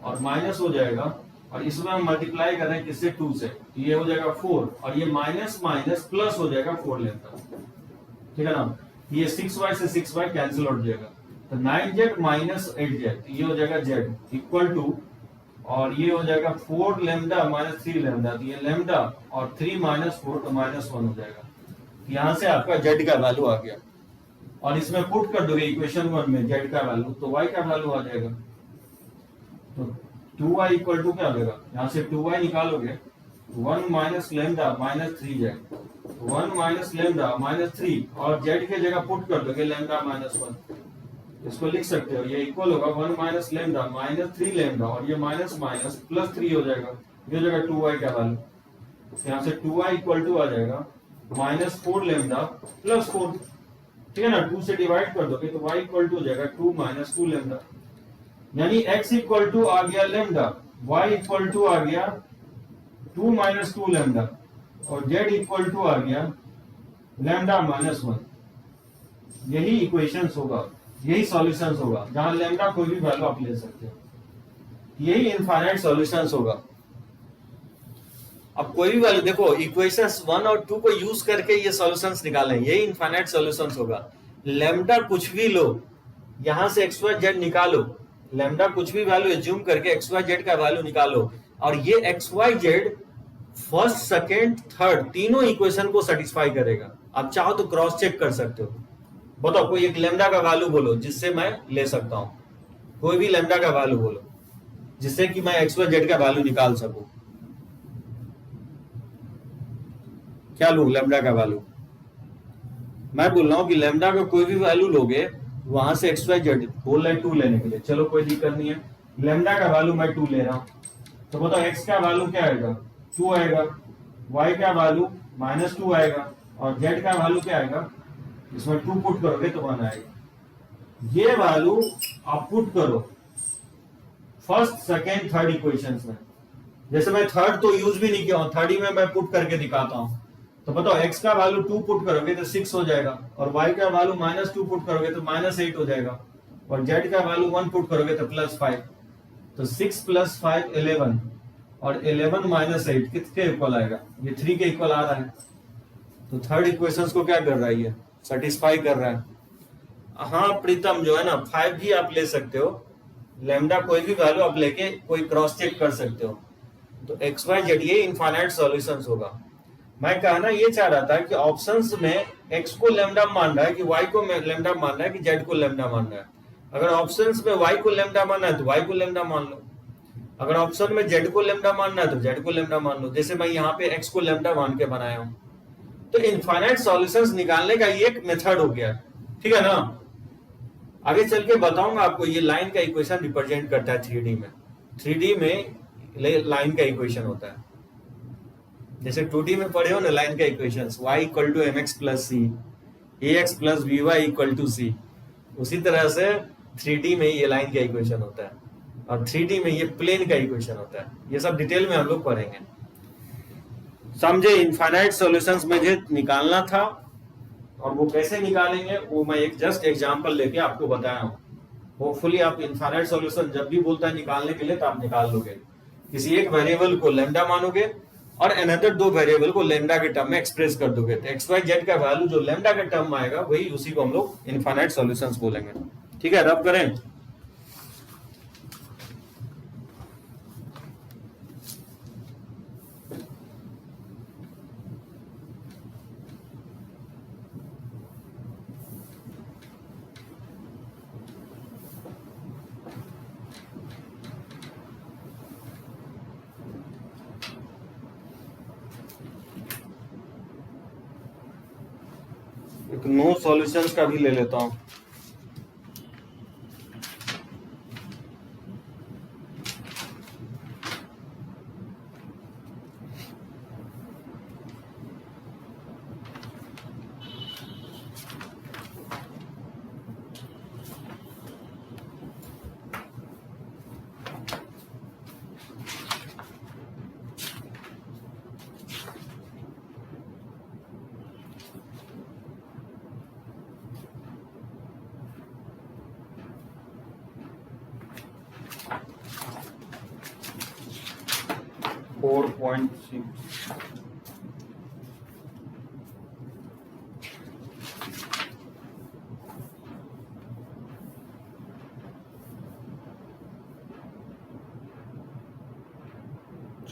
और माइनस हो जाएगा, और इसमें हम मल्टीप्लाई कर रहे हैं किससे, 2 से, तो ये हो जाएगा 4 और ये माइनस माइनस प्लस हो जाएगा 4 लेंगे, ठीक है ना। ये 6y से 6y कैंसिल हो जाएगा, तो 9z माइनस 8z, ये हो जाएगा z इक्वल टू, और ये हो जाएगा 4 लेमडा माइनस 3 लेमडा, तो ये लेमडा और 3 माइनस 4 तो माइनस 1 हो जाएगा। यहाँ से आपका z का वैल्यू आ गया और इसमें पुट कर दोगे इक्वेशन 1 में z का वैल्यू, तो y का वैल्यू आ जाएगा। तो 2y इक्वल टू क्या हो जाएगा, यहाँ से 2y निकालोगे 1 minus lambda minus 3z, 1 minus lambda minus 3 और z के जगह पुट कर दोगे लेमडा माइनस 1, इसको लिख सकते हो, ये इक्वल होगा 1 माइनस लेमडा माइनस 3 लेमडा और ये माइनस माइनस प्लस 3 हो जाएगा, ये हो जाएगा 2y का वैल्यू, यहाँ से 2y इक्वल टू आ जाएगा माइनस 4 लेमडा प्लस 4, ठीक है ना, 2 से डिवाइड कर दोगे तो y इक्वल टू हो जाएगा 2 माइनस 2 लेमडा, यानी x इक्वल टू आ गया लेमडा, y इक्वल टू आ गया 2 माइनस 2 लेमडा और z इक्वल टू आ गया लेमडा माइनस 1। यही इक्वेशंस होगा, यही सॉल्यूशंस होगा, जहां लेमडा कोई भी वैल्यू आप ले सकते हो, यही इनफाइनाइट सॉल्यूशंस होगा। अब कोई भी वैल्यू देखो, इक्वेशंस 1 और 2 को यूज करके ये सॉल्यूशंस निकालें, यही इनफाइनाइट सॉल्यूशंस होगा। लेमडा कुछ भी लो, यहां से एक्स वाई जेड निकालो, लेमडा कुछ भी वैल्यू एज्यूम करके एक्स वाई जेड का वैल्यू निकालो और ये X Y Z first second third तीनों इक्वेशन को सेटिस्फाई करेगा। आप चाहो तो क्रॉस चेक कर सकते हो, बताओ कोई एक लेमडा का वैल्यू बोलो जिससे मैं ले सकता हूं, कोई भी लेमडा का वैल्यू बोलो जिससे कि मैं एक्स वाई जेड का वैल्यू निकाल सकूं। क्या लूं लेमडा का वैल्यू? मैं बोल रहा हूं कि लेमडा का कोई भी वैल्यू लोगे वहां से एक्स वाई जेड बोल रहे 2 लेने के लिए, चलो कोई दिक्कत नहीं है, लेमडा का वैल्यू मैं 2 ले रहा हूं, तो बताओ एक्स का वैल्यू क्या आएगा 2 आएगा, y का वैल्यू माइनस 2 आएगा और z का वैल्यू क्या आएगा, इसमें 2 पुट करोगे तो 1 आएगा। ये वैल्यू आप पुट करो फर्स्ट सेकेंड थर्ड इक्वेशंस में, जैसे मैं थर्ड तो यूज भी नहीं किया हूं, थर्ड ही में मैं पुट करके दिखाता हूं। तो बताओ x का वैल्यू 2 पुट करोगे तो 6 हो जाएगा और y का वैल्यू माइनस 2 पुट करोगे तो माइनस 8 हो जाएगा और z का वैल्यू 1 पुट करोगे तो प्लस 5, तो 6 प्लस 5 11 और 11 माइनस 8 किसके इक्वल आएगा, ये 3 के इक्वल आ रहा है। तो थर्ड इक्वेशंस को क्या कर रहा है, ये सेटिस्फाई कर रहा है। हाँ प्रीतम जो है ना 5 भी आप ले सकते हो, लेमडा कोई भी वैल्यू आप लेके कोई क्रॉस चेक कर सकते हो। तो एक्स वाई जेड ये इनफाइनाइट सॉल्यूशंस होगा। मैं कहना ये चाह रहा था कि ऑप्शंस में x को लेमडा मान रहा है कि y को लेमडा मान रहा है कि z को लेमडा मान रहा है। अगर ऑप्शंस में y को लेमडा मानना है तो y को लेमडा मान लो, अगर ऑप्शन में z को लेमडा मानना है तो z को लेमडा मान लो, जैसे मैं यहाँ पे x को लेमडा मान के बनाया हूँ। तो इनफाइनाइट सॉल्यूशंस निकालने का ये एक मेथड हो गया, ठीक है ना। आगे चल के बताऊंगा आपको ये लाइन का इक्वेशन रिप्रेजेंट करता है 3D में, 3D में लाइन का इक्वेशन होता है, जैसे 2D में पढ़े हो ना लाइन का equations y equal to mx plus c, ax plus by equal to c, उसी तरह से 3D में ये लाइन का इक्वेशन होता है और 3D में ये प्लेन का इक्वेशन होता है। ये सब डिटेल में हम लोग पढ़ेंगे, समझे। इनफाइनाइट सॉल्यूशंस मुझे निकालना था और वो कैसे निकालेंगे वो मैं एक जस्ट एग्जांपल लेके आपको बताया हूँ। होपफुली आप इनफाइनाइट सॉल्यूशन जब भी बोलता है निकालने के लिए तो आप निकाल लोगे। किसी एक वेरिएबल को लेमडा मानोगे और अनदर 2 वेरिएबल को लेमडा के टर्म में एक्सप्रेस कर दोगे, तो एक्स वाई जेड का वैल्यू जो लेमडा के टर्म में आएगा वही उसी को हम लोग इनफाइनाइट सॉल्यूशंस बोलेंगे, ठीक है। रब करें। एक नो सॉल्यूशंस का भी ले लेता हूं।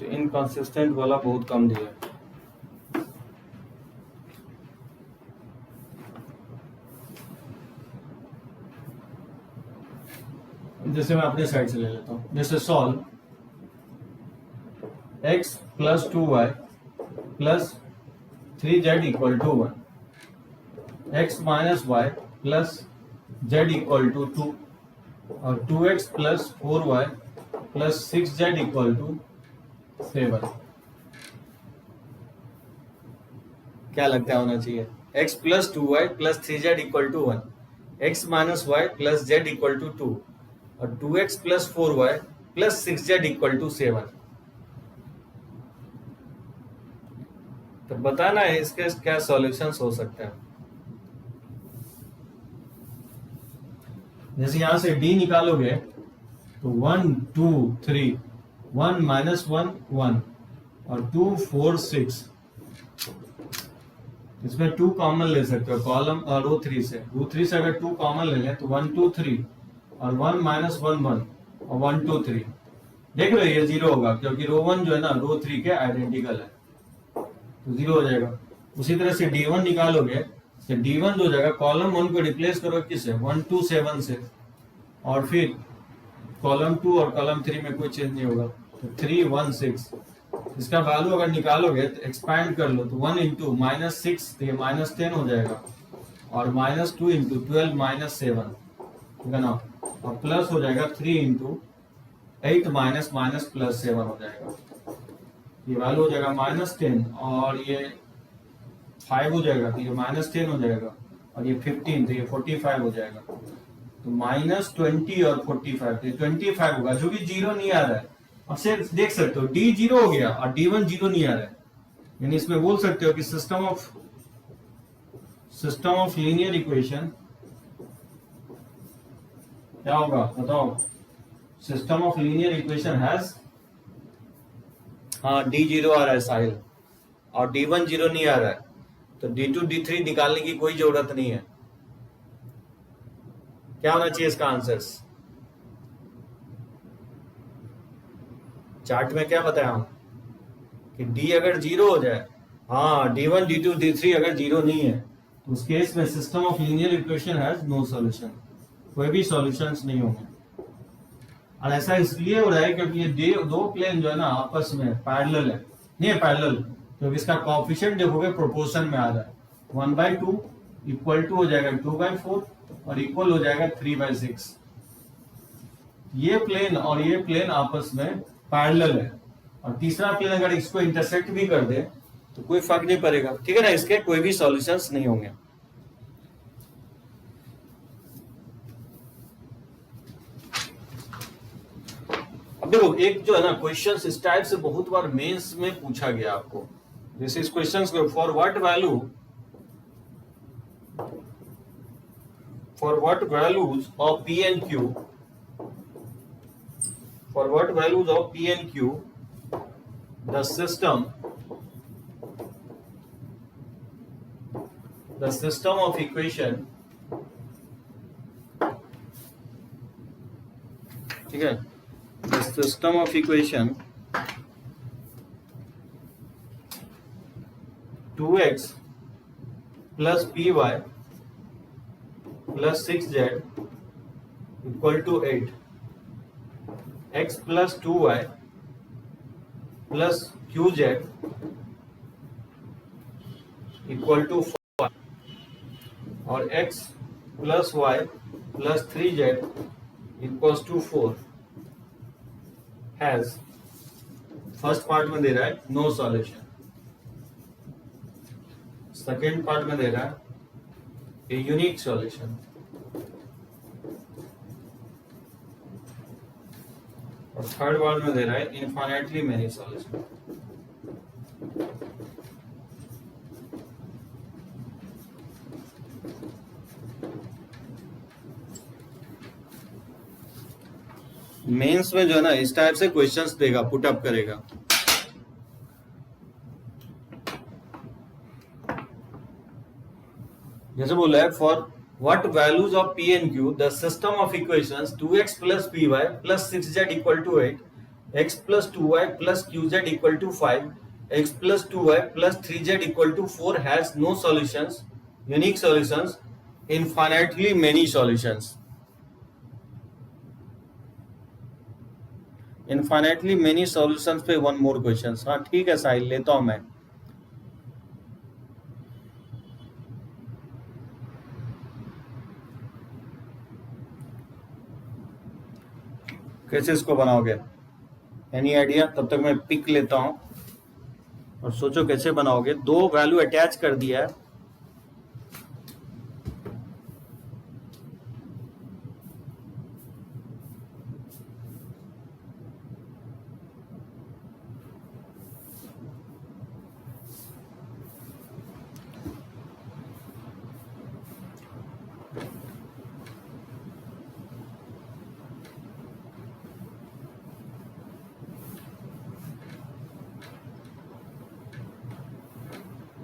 इनकंसिस्टेंट वाला बहुत कम दिया है। जैसे मैं अपने साइड से ले लेता हूं, जैसे solve x plus 2y plus 3z equal to 1, x minus Y plus z equal to 2 और 2x plus 4y plus 6z equal to 7। क्या लगता है होना चाहिए? x plus 2y plus 3z equal to 1, x minus Y plus z equal to 2 और 2x plus 4y plus 6z equal to 7। तो बताना है इसके क्या सॉल्यूशंस हो सकते हैं। जैसे यहां से d निकालोगे तो 1 2 3, 1 माइनस 1 1 और 2 4 6, इसमें 2 कॉमन ले सकते हो कॉलम और रो 3 से। रो 3 से अगर 2 कॉमन ले लें तो 1 2 3 और 1 माइनस 1 1 और 1 2 3। देख लो ये 0 होगा क्योंकि रो 1 जो है ना रो 3 के आइडेंटिकल है, तो 0 हो जाएगा। उसी तरह से d1 निकालोगे तो d1 जो हो जाएगा, कॉलम 1 को रिप्लेस करो किससे? 1 2 7 से, और फिर कॉलम 2 और कॉलम 3 में कोई चेंज नहीं होगा, तो 3 1 6। इसका वैल्यू अगर निकालोगे तो एक्सपैंड कर लो तो 1 इंटू माइनस 6 तो ये माइनस 10 हो जाएगा, और माइनस 2 इंटू 12 माइनस 7, ठीक है ना, और प्लस हो जाएगा 3 इंटू 8 माइनस माइनस प्लस 7 हो जाएगा। ये वैल्यू हो जाएगा माइनस 10 और ये 5 हो जाएगा तो ये माइनस 10 हो जाएगा, और ये 15 तो ये 45 हो जाएगा। तो माइनस 20 और 45 तो 25 होगा, जो कि 0 नहीं आ रहा है। अब से देख सकते हो d 0 हो गया और d1 0 नहीं आ रहा है, यानी इसमें बोल सकते हो कि सिस्टम ऑफ लीनियर इक्वेशन क्या होगा बताओ? System of linear equation has, हाँ d 0 आ रहा है साहिल, और d1 0 नहीं आ रहा है, तो d2 d3 निकालने की कोई जरूरत नहीं है। क्या होना चाहिए इसका आंसर्स? चार्ट में क्या बताया हूं कि d अगर 0 हो जाए, हाँ d1 d2 d3 अगर 0 नहीं है तो उस केस में system of linear equation has no solution, कोई भी सॉल्यूशंस नहीं होंगे। और ऐसा इसलिए हो रहा है क्योंकि ये दो प्लेन जो है ना आपस में पैरेलल है, नहीं है पैरेलल, क्योंकि इसका कोएफिशिएंट देखोगे प्रोपोर्शन में आ रहा है। 1/2 इक्वल टू हो जाएगा 2/4 और इक्वल हो जाएगा 3/6। ये प्लेन और ये प्लेन आपस में पैरेलल है, और तीसरा प्लेन अगर इसको इंटरसेक्ट भी कर दे तो कोई फर्क नहीं पड़ेगा, ठीक है ना, इसके कोई भी सॉल्यूशंस नहीं होंगे। अब देखो एक जो है ना क्वेश्चन इस टाइप से बहुत बार मेंस में पूछा गया आपको, जैसे इस क्वेश्चन को for what values of P and Q, for what values of P and Q the system of equation, ठीक है, the system of equation 2x plus py plus 6z equal to 8, x plus 2y plus qz equal to 5 और x plus y plus 3z equals to 4 has, first part में दे रहा है no solution, second part में दे रहा है a unique solution, और third part में दे रहा है इनफाइनाइटली मेनी सॉल्यूशन। मेंस में जो है ना इस टाइप से क्वेश्चंस देगा, पुट अप करेगा। जैसे बोला है for what values of P and Q the system of equations 2x plus py plus 6z equal to 8, x plus 2y plus qz equal to 5, x plus 2y plus 3z equal to 4 has no solutions, unique solutions, infinitely many solutions। Infinitely many solutions पे one more question. हाँ ठीक है साहिल, लेता हूं मैं। कैसे इसको बनाओगे? Any idea? तब तक मैं पिक लेता हूं और सोचो कैसे बनाओगे। दो वैल्यू अटैच कर दिया है,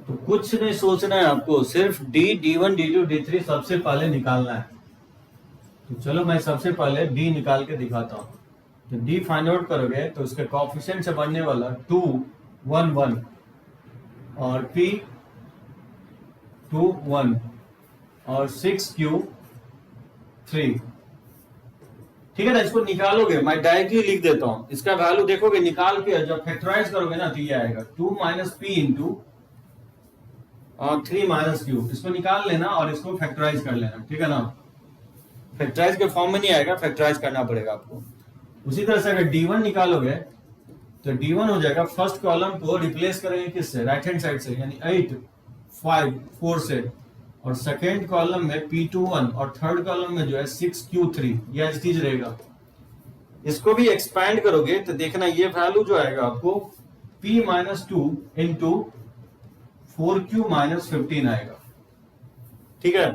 तो कुछ नहीं सोचना है आपको, सिर्फ D1 D2 D3 सबसे पहले निकालना है। तो चलो मैं सबसे पहले D निकाल के दिखाता हूं। तो D फाइंड आउट करोगे तो उसके कोएफिशिएंट से बनने वाला 2 1 1 और P 2 1 और 6 Q 3। ठीक है ना, इसको निकालोगे, मैं डायरेक्टली लिख देता हूं। इसका वैल्यू देखोगे, निकाल के जब फैक्टराइज करोगे ना तो ये आएगा 2 minus P into 3 minus Q. इसको निकाल लेना और इसको फैक्टराइज कर लेना, ठीक है ना। फैक्टराइज के फॉर्म में नहीं आएगा, फैक्टराइज करना पड़ेगा आपको। उसी तरह से अगर D1 निकालोगे तो D1 हो जाएगा, फर्स्ट कॉलम को रिप्लेस करेंगे किससे? राइट हैंड साइड से, यानी 8 5 4 से, और सेकेंड कॉलम में P21 और थर्ड कॉलम में जो है 6Q3, ये एज इट इज रहेगा। इसको भी एक्सपैंड करोगे तो देखना ये वैल्यू जो आएगा आपको P minus 2 into 4Q minus 15 आएगा, ठीक है।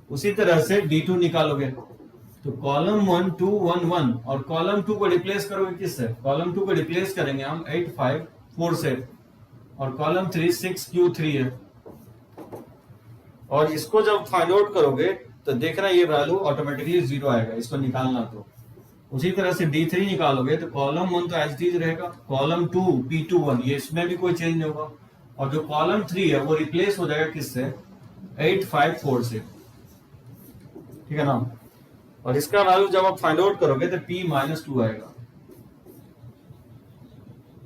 उसी तरह से D2 निकालोगे तो कॉलम 1 2 1 1 और कॉलम 2 को रिप्लेस करोगे किससे? कॉलम 2 को रिप्लेस करेंगे हम 8 5 4 से, और कॉलम 3 6Q3 है। और इसको जब फाइंड आउट करोगे तो देखना ये वैल्यू ऑटोमेटिकली 0 आएगा, इसको निकालना। तो उसी तरह से D3 निकालोगे तो कॉलम 1 तो एज इट इज रहेगा, कॉलम 2 P21 ये इसमें भी कोई चेंज नहीं होगा, और जो कॉलम 3 है वो रिप्लेस हो जाएगा किससे? 8 5 4 से, ठीक है ना। और इसका वैल्यू जब आप फाइंड आउट करोगे तो P माइनस 2 आएगा।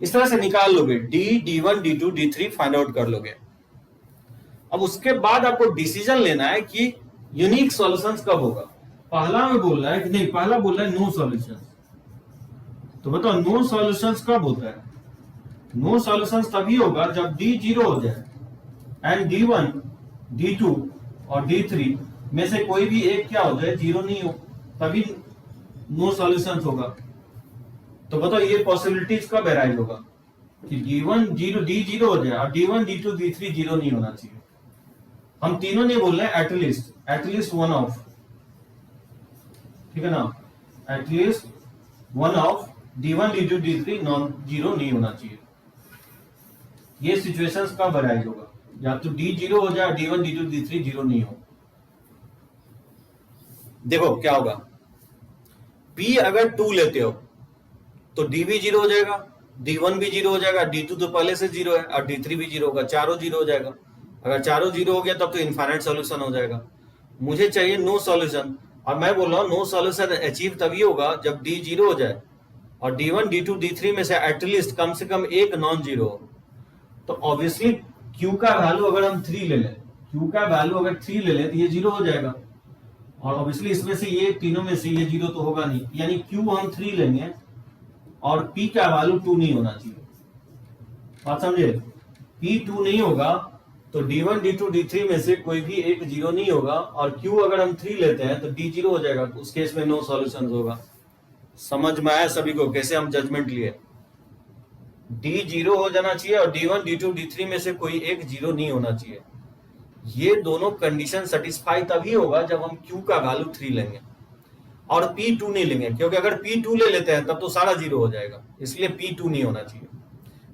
इस तरह से निकाल लोगे, D1 D2 D3 find out कर लोगे। अब उसके बाद आपको डिसीजन लेना है कि यूनिक सॉल्यूशंस कब होगा। पहला में बोल रहा है कि नहीं, पहला बोल रहा है नो सॉल्यूशंस। तो बताओ नो सॉल्यूशंस कब होता है? नो सॉल्यूशंस तभी होगा जब D 0 हो जाए एंड D1 D2 और D3 में से कोई भी एक क्या हो जाए? 0 नहीं हो, तभी नो सॉल्यूशंस होगा। तो बताओ ये पॉसिबिलिटीज कब अराइज होगा कि D1 0 D 0 हो जाए और D1 D2 D3 0 नहीं होना चाहिए। हम तीनों नहीं बोल रहे हैं, एटलीस्ट वन ऑफ, ठीक है ना, at least one of D1 D2 D3 non 0 नहीं होना चाहिए। ये सिचुएशंस कब अराइज होगा? या तो D 0 हो जाए, D1 D2 D3 0 नहीं हो। देखो क्या होगा, P अगर 2 लेते हो तो D भी 0 हो जाएगा, D1 भी 0 हो जाएगा, D2 तो पहले से 0 है और D3 भी 0 होगा, चारों 0 हो जाएगा। अगर चारों 0 हो गया तब तो इनफाइनाइट सॉल्यूशन हो जाएगा। मुझे चाहिए नो सॉल्यूशन, और मैं बोल रहा हूं नो सॉल्यूशन अचीव तभी होगा जब D 0 हो जाए और D1 D2 D3 में से एटलीस्ट कम से कम एक नॉन 0 हो। तो ऑब्वियसली Q का वैल्यू अगर हम 3 ले लें, Q का वैल्यू अगर 3 ले लें तो ये 0 हो जाएगा, और ऑब्वियसली इसमें से ये तीनों में से ये 0 तो होगा नहीं, यानी Q हम 3 लेंगे और P का वैल्यू 2 नहीं होना चाहिए। बात समझे? P 2 नहीं होगा तो D1 D2 D3 में से कोई भी एक 0 नहीं होगा, और Q अगर हम 3 लेते हैं तो D 0 हो जाएगा, उस केस में नो सॉल्यूशन होगा। समझ में आया सभी को कैसे हम जजमेंट लिए? D 0 हो जाना चाहिए और D1 D2 D3 में से कोई एक 0 नहीं होना चाहिए। ये दोनों कंडीशन सेटिस्फाई तभी होगा जब हम Q का वैल्यू 3 लेंगे और P 2 नहीं लेंगे, क्योंकि अगर P 2 ले लेते हैं तब तो सारा 0 हो जाएगा, इसलिए P 2 नहीं होना चाहिए।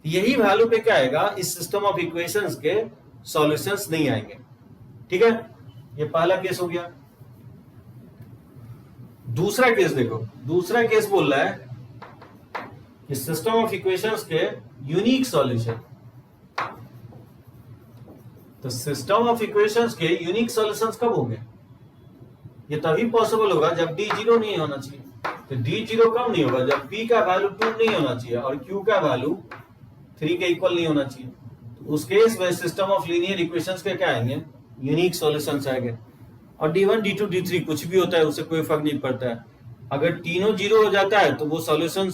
यही वैल्यू पे क्या आएगा? इस सिस्टम ऑफ इक्वेशंस के सॉल्यूशंस नहीं आएंगे, ठीक है। ये पहला केस हो गया। दूसरा केस देखो, दूसरा केस बोल रहा है कि सिस्टम ऑफ इक्वेशंस के यूनिक सॉल्यूशन। तो सिस्टम ऑफ इक्वेशंस के यूनिक सॉल्यूशंस कब होंगे? ये तभी पॉसिबल होगा जब D 0 नहीं होना चाहिए। तो D 0 कब नहीं होगा? जब P का वैल्यू 2 नहीं होना चाहिए और Q का वैल्यू 3 के इक्वल नहीं होना चाहिए। तो उस केस में सिस्टम ऑफ लीनियर इक्वेशंस के क्या आएंगे? यूनिक सॉल्यूशंस आएंगे। और D1 D2 D3 कुछ भी होता है, उससे कोई फर्क नहीं पड़ता है, अगर तीनों जीरो हो जाता है तो वो सॉल्यूशन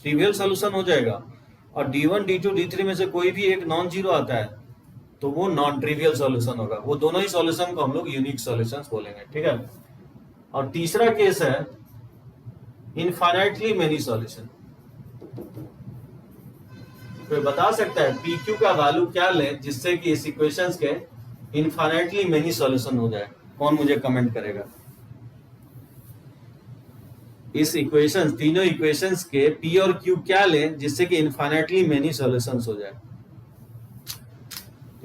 ट्रिवियल सॉल्यूशन हो जाएगा, और D1 D2 D3 में से कोई भी एक नॉन जीरो आता है तो वो नॉन ट्रिवियल सॉल्यूशन होगा। वो दोनों ही सॉल्यूशन को हम लोग यूनिक सॉल्यूशंस बोलेंगे, ठीक है। और तीसरा केस है इनफाइनाइटली मेनी सॉल्यूशन। कोई बता सकता है पी क्यू का वैल्यू क्या ले जिससे कि इस इक्वेशंस के इनफाइनाइटली मेनी सॉल्यूशन हो जाए? कौन मुझे कमेंट करेगा? इस इक्वेशंस, तीनों इक्वेशंस के पी और क्यू क्या ले जिससे कि इनफाइनाइटली मेनी सॉल्यूशंस हो जाए?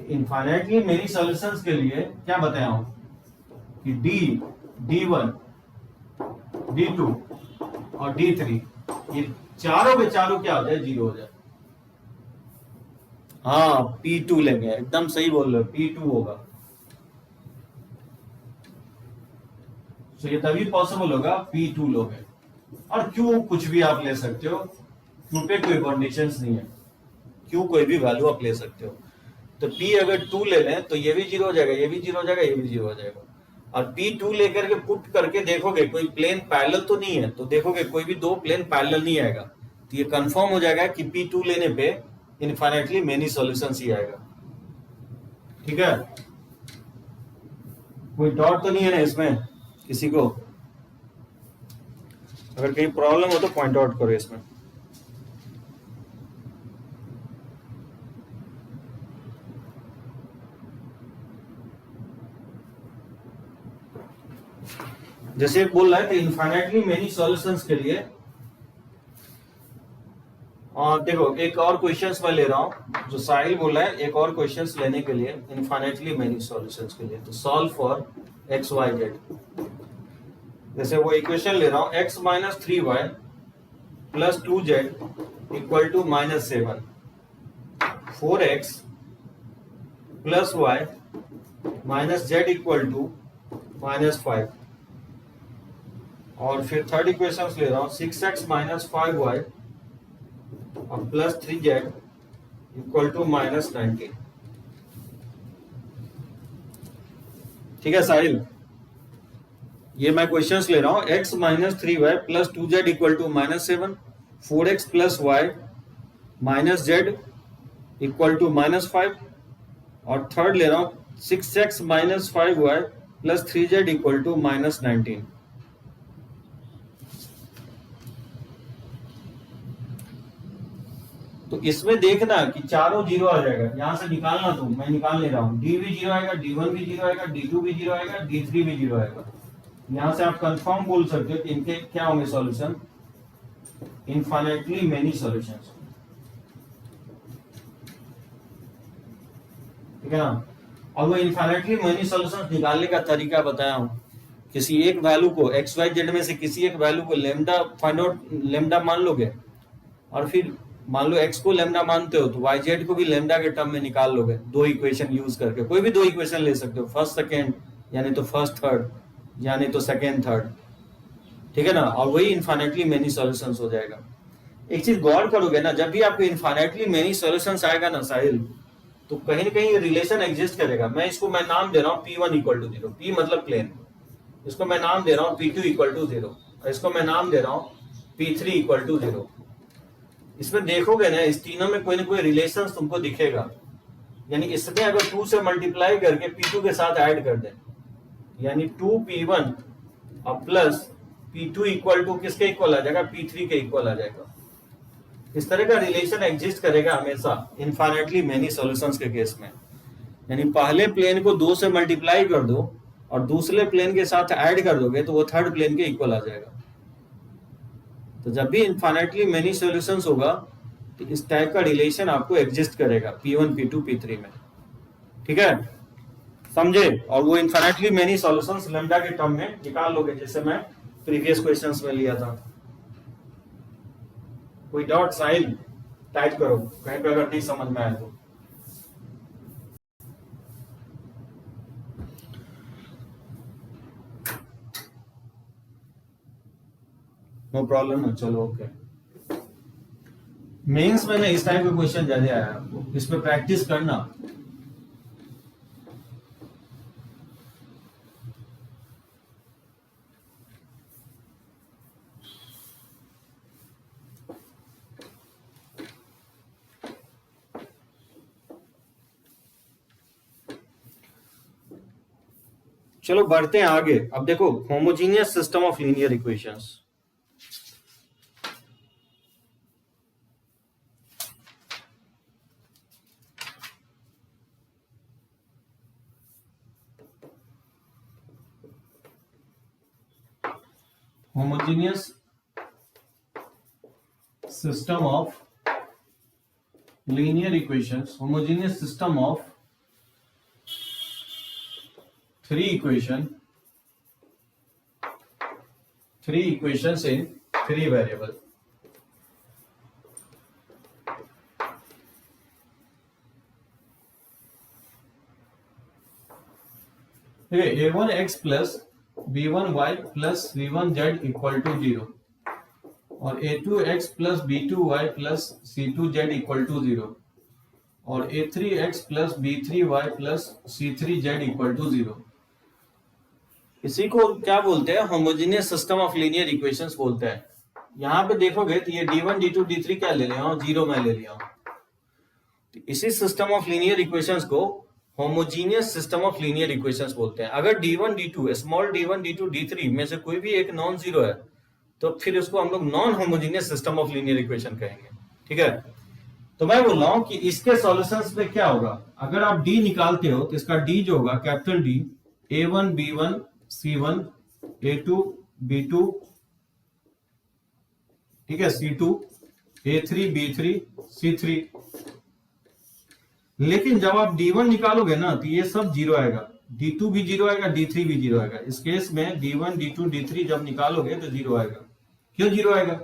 इनफाइनाइटली मेनी सॉल्यूशंस के लिए क्या बताया हूं कि D1 D2 और D3 ये चारों के चारों क्या हो जाए? जीरो हो जाए। हाँ, P2 लेंगे, एकदम सही बोल रहे हो, P2 होगा। तो ये तभी पॉसिबल होगा P2 लोगे। और Q कुछ भी आप ले सकते हो, Q पे कोई कंडीशंस नहीं है, Q कोई भी वैल्यू आप ले सकते हो। तो P अगर 2 ले लें तो ये भी जीरो हो जाएगा, ये भी जीरो हो जाएगा, ये भी जीरो हो जाएगा। और P2 लेकर के पुट करके देखोगे कोई प्लेन पैरेलल तो नहीं है, तो देखोगे कोई भी दो प्लेन पैरेलल नहीं आएगा, तो ये कंफर्म हो जाएगा कि P2 लेने पे इनफाइनाइटली मेनी सॉल्यूशंस ही आएगा, ठीक है। कोई डाउट तो नहीं है ना इसमें किसी को? अगर कहीं प्रॉब्लम हो तो पॉइंट आउट करो इसमें। जैसे बोल रहा है कि इनफाइनाइटली मेनी सॉल्यूशंस के लिए, और देखो एक और क्वेश्चंस मैं ले रहा हूं जो साहिल बोला है, एक और क्वेश्चंस लेने के लिए इनफाइनाइटली मेनी सॉल्यूशंस के लिए, तो solve for x Y Z. जैसे वो इक्वेशन ले रहा हूं x minus 3y plus 2z equal to minus 7, 4x plus y minus z equal to minus 5, और फिर थर्ड इक्वेशन ले रहा हूं 6x माइनस 5y और plus 3z equal to minus 19। ठीक है साहिल, ये मैं क्वेश्चंस ले रहा हूं x minus 3y plus 2z equal to minus 7, 4x plus y minus z equal to minus 5, और थर्ड ले रहा हूं 6x minus 5y plus 3z equal to minus 19। तो इसमें देखना कि चारों जीरो आ जाएगा, यहां से निकालना, तो मैं निकाल ले रहा हूं, D भी जीरो आएगा, D1 भी जीरो आएगा, D2 भी जीरो आएगा, D3 भी जीरो आएगा। यहां से आप कंफर्म बोल सकते हो कि इनके क्या होंगे सॉल्यूशन, इनफाइनाइटली मेनी सॉल्यूशंस, ठीक है ना। और वो इनफाइनाइटली मेनी सॉल्यूशंस निकालने का तरीका बताया हूं, किसी एक वैल्यू को एक्स वाई जेड में से किसी एक वैल्यू को लेमडा फाइंड आउट, लेमडा मान लोगे, और फिर मान लो x को लेमडा मानते हो तो y z को भी लेमडा के टर्म में निकाल लोगे, दो इक्वेशन यूज करके। कोई भी दो इक्वेशन ले सकते हो, फर्स्ट सेकेंड यानी तो फर्स्ट थर्ड, यानी तो सेकेंड थर्ड, ठीक है ना। और वही इनफाइनाइटली मेनी सॉल्यूशंस हो जाएगा। एक चीज गौर करोगे ना, जब भी आपको इनफाइनाइटली मेनी सॉल्यूशंस आएगा ना साहिल, तो कहीं ना कहीं रिलेशन एग्जिस्ट करेगा। मैं इसको मैं नाम दे रहा हूँ P1 इक्वल टू 0, P मतलब प्लेन, इसको मैं नाम दे रहा हूँ P2 इक्वल टू 0, और इसको मैं नाम दे रहा हूँ P3 इक्वल टू 0। इसमें देखोगे ना, इस तीनों में कोई ना कोई रिलेशन तुमको दिखेगा। यानी इसमें अगर 2 से मल्टीप्लाई करके P2 के साथ ऐड कर दें, यानी 2P1 और प्लस P2 इक्वल टू किसके इक्वल आ जाएगा? P3 के इक्वल आ जाएगा। इस तरह का रिलेशन एग्जिस्ट करेगा हमेशा इनफाइनाइटली मेनी सॉल्यूशंस के केस में। यानी पहले प्लेन को 2 से मल्टीप्लाई कर दो और दूसरे प्लेन के साथ ऐड कर दोगे तो वो थर्ड प्लेन के इक्वल आ जाएगा। तो जब भी इनफाइनाइटली मेनी सॉल्यूशंस होगा तो इस टाइप का रिलेशन आपको एग्जिस्ट करेगा P1 P2 P3 में, ठीक है, समझे। और वो इनफाइनाइटली मेनी सॉल्यूशंस लैम्डा के टर्म में निकाल लोगे, जैसे मैं प्रीवियस क्वेश्चंस में लिया था। कोई डाउट साहिल? टाइप करो कहीं पे अगर नहीं समझ में आए तो। नो प्रॉब्लम है, चलो ओके। मेंस में ना इस टाइप का क्वेश्चन ज्यादा आया आपको, इस पे प्रैक्टिस करना। चलो बढ़ते हैं आगे। अब देखो homogeneous system of linear equations. Homogeneous system of linear equations, homogeneous system of three equations in three variable। a1x plus b1y plus c1z equal to 0 और a2x plus b2y plus c2z equal to 0 और a3x plus b3y plus c3z equal to 0। इसी को क्या बोलते हैं? Homogeneous system of linear equations बोलते हैं। यहां पे देखोगे तो ये d1 d2 d3 क्या ले लिया हूं? 0 मैं ले लिया हूं। तो इसी सिस्टम ऑफ लीनियर इक्वेशंस को homogeneous system of linear equations बोलते हैं। अगर d1 d2 small d1 d2 d3 में से कोई भी एक नॉन जीरो है तो फिर उसको हम लोग non homogeneous system of linear equation कहेंगे। ठीक है, तो मैं बोल रहा हूं कि इसके सॉल्यूशंस में क्या होगा? अगर आप डी निकालते हो तो इसका डी जो होगा capital D a1 b1 c1 a2 b2, ठीक है, c2 a3 b3 c3। लेकिन जब आप d1 निकालोगे ना तो ये सब जीरो आएगा, d2 भी जीरो आएगा, d3 भी जीरो आएगा। इस केस में d1 d2 d3 जब निकालोगे तो जीरो आएगा। क्यों जीरो आएगा?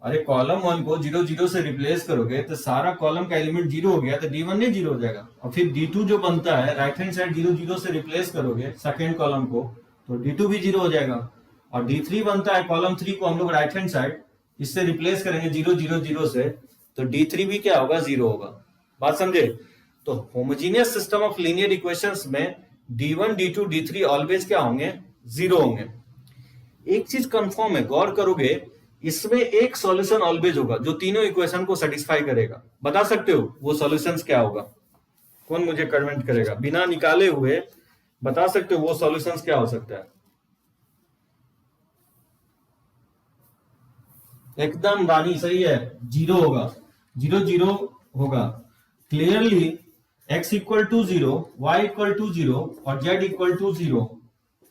अरे कॉलम 1 को 0 0 से रिप्लेस करोगे तो सारा कॉलम का एलिमेंट जीरो हो गया तो d1 नहीं जीरो हो जाएगा। और फिर d2 जो बनता है राइट हैंड साइड 0 0 से रिप्लेस करोगे सेकेंड कॉलम को तो d2 भी जीरो हो जाएगा। और d3 बनता है कॉलम 3 को हम लोग राइट हैंड साइड इससे रिप्लेस करेंगे 0 0 0 से तो d3 भी क्या होगा? जीरो होगा। बात समझे? तो homogeneous system of linear equations में d1 d2 d3 ऑलवेज क्या होंगे? जीरो होंगे। एक चीज कंफर्म है, गौर करोगे इसमें एक सॉल्यूशन ऑलवेज होगा जो तीनों इक्वेशन को सेटिस्फाई करेगा। बता सकते हो वो सॉल्यूशंस क्या होगा? कौन मुझे कमेंट करेगा? बिना निकाले हुए बता सकते हो वो सॉल्यूशंस क्या हो सकता है? एकदम रानी सही है, जीरो होगा, 0 0 होगा। Clearly x equal to 0, y equal to 0 और z इक्वल टू 0।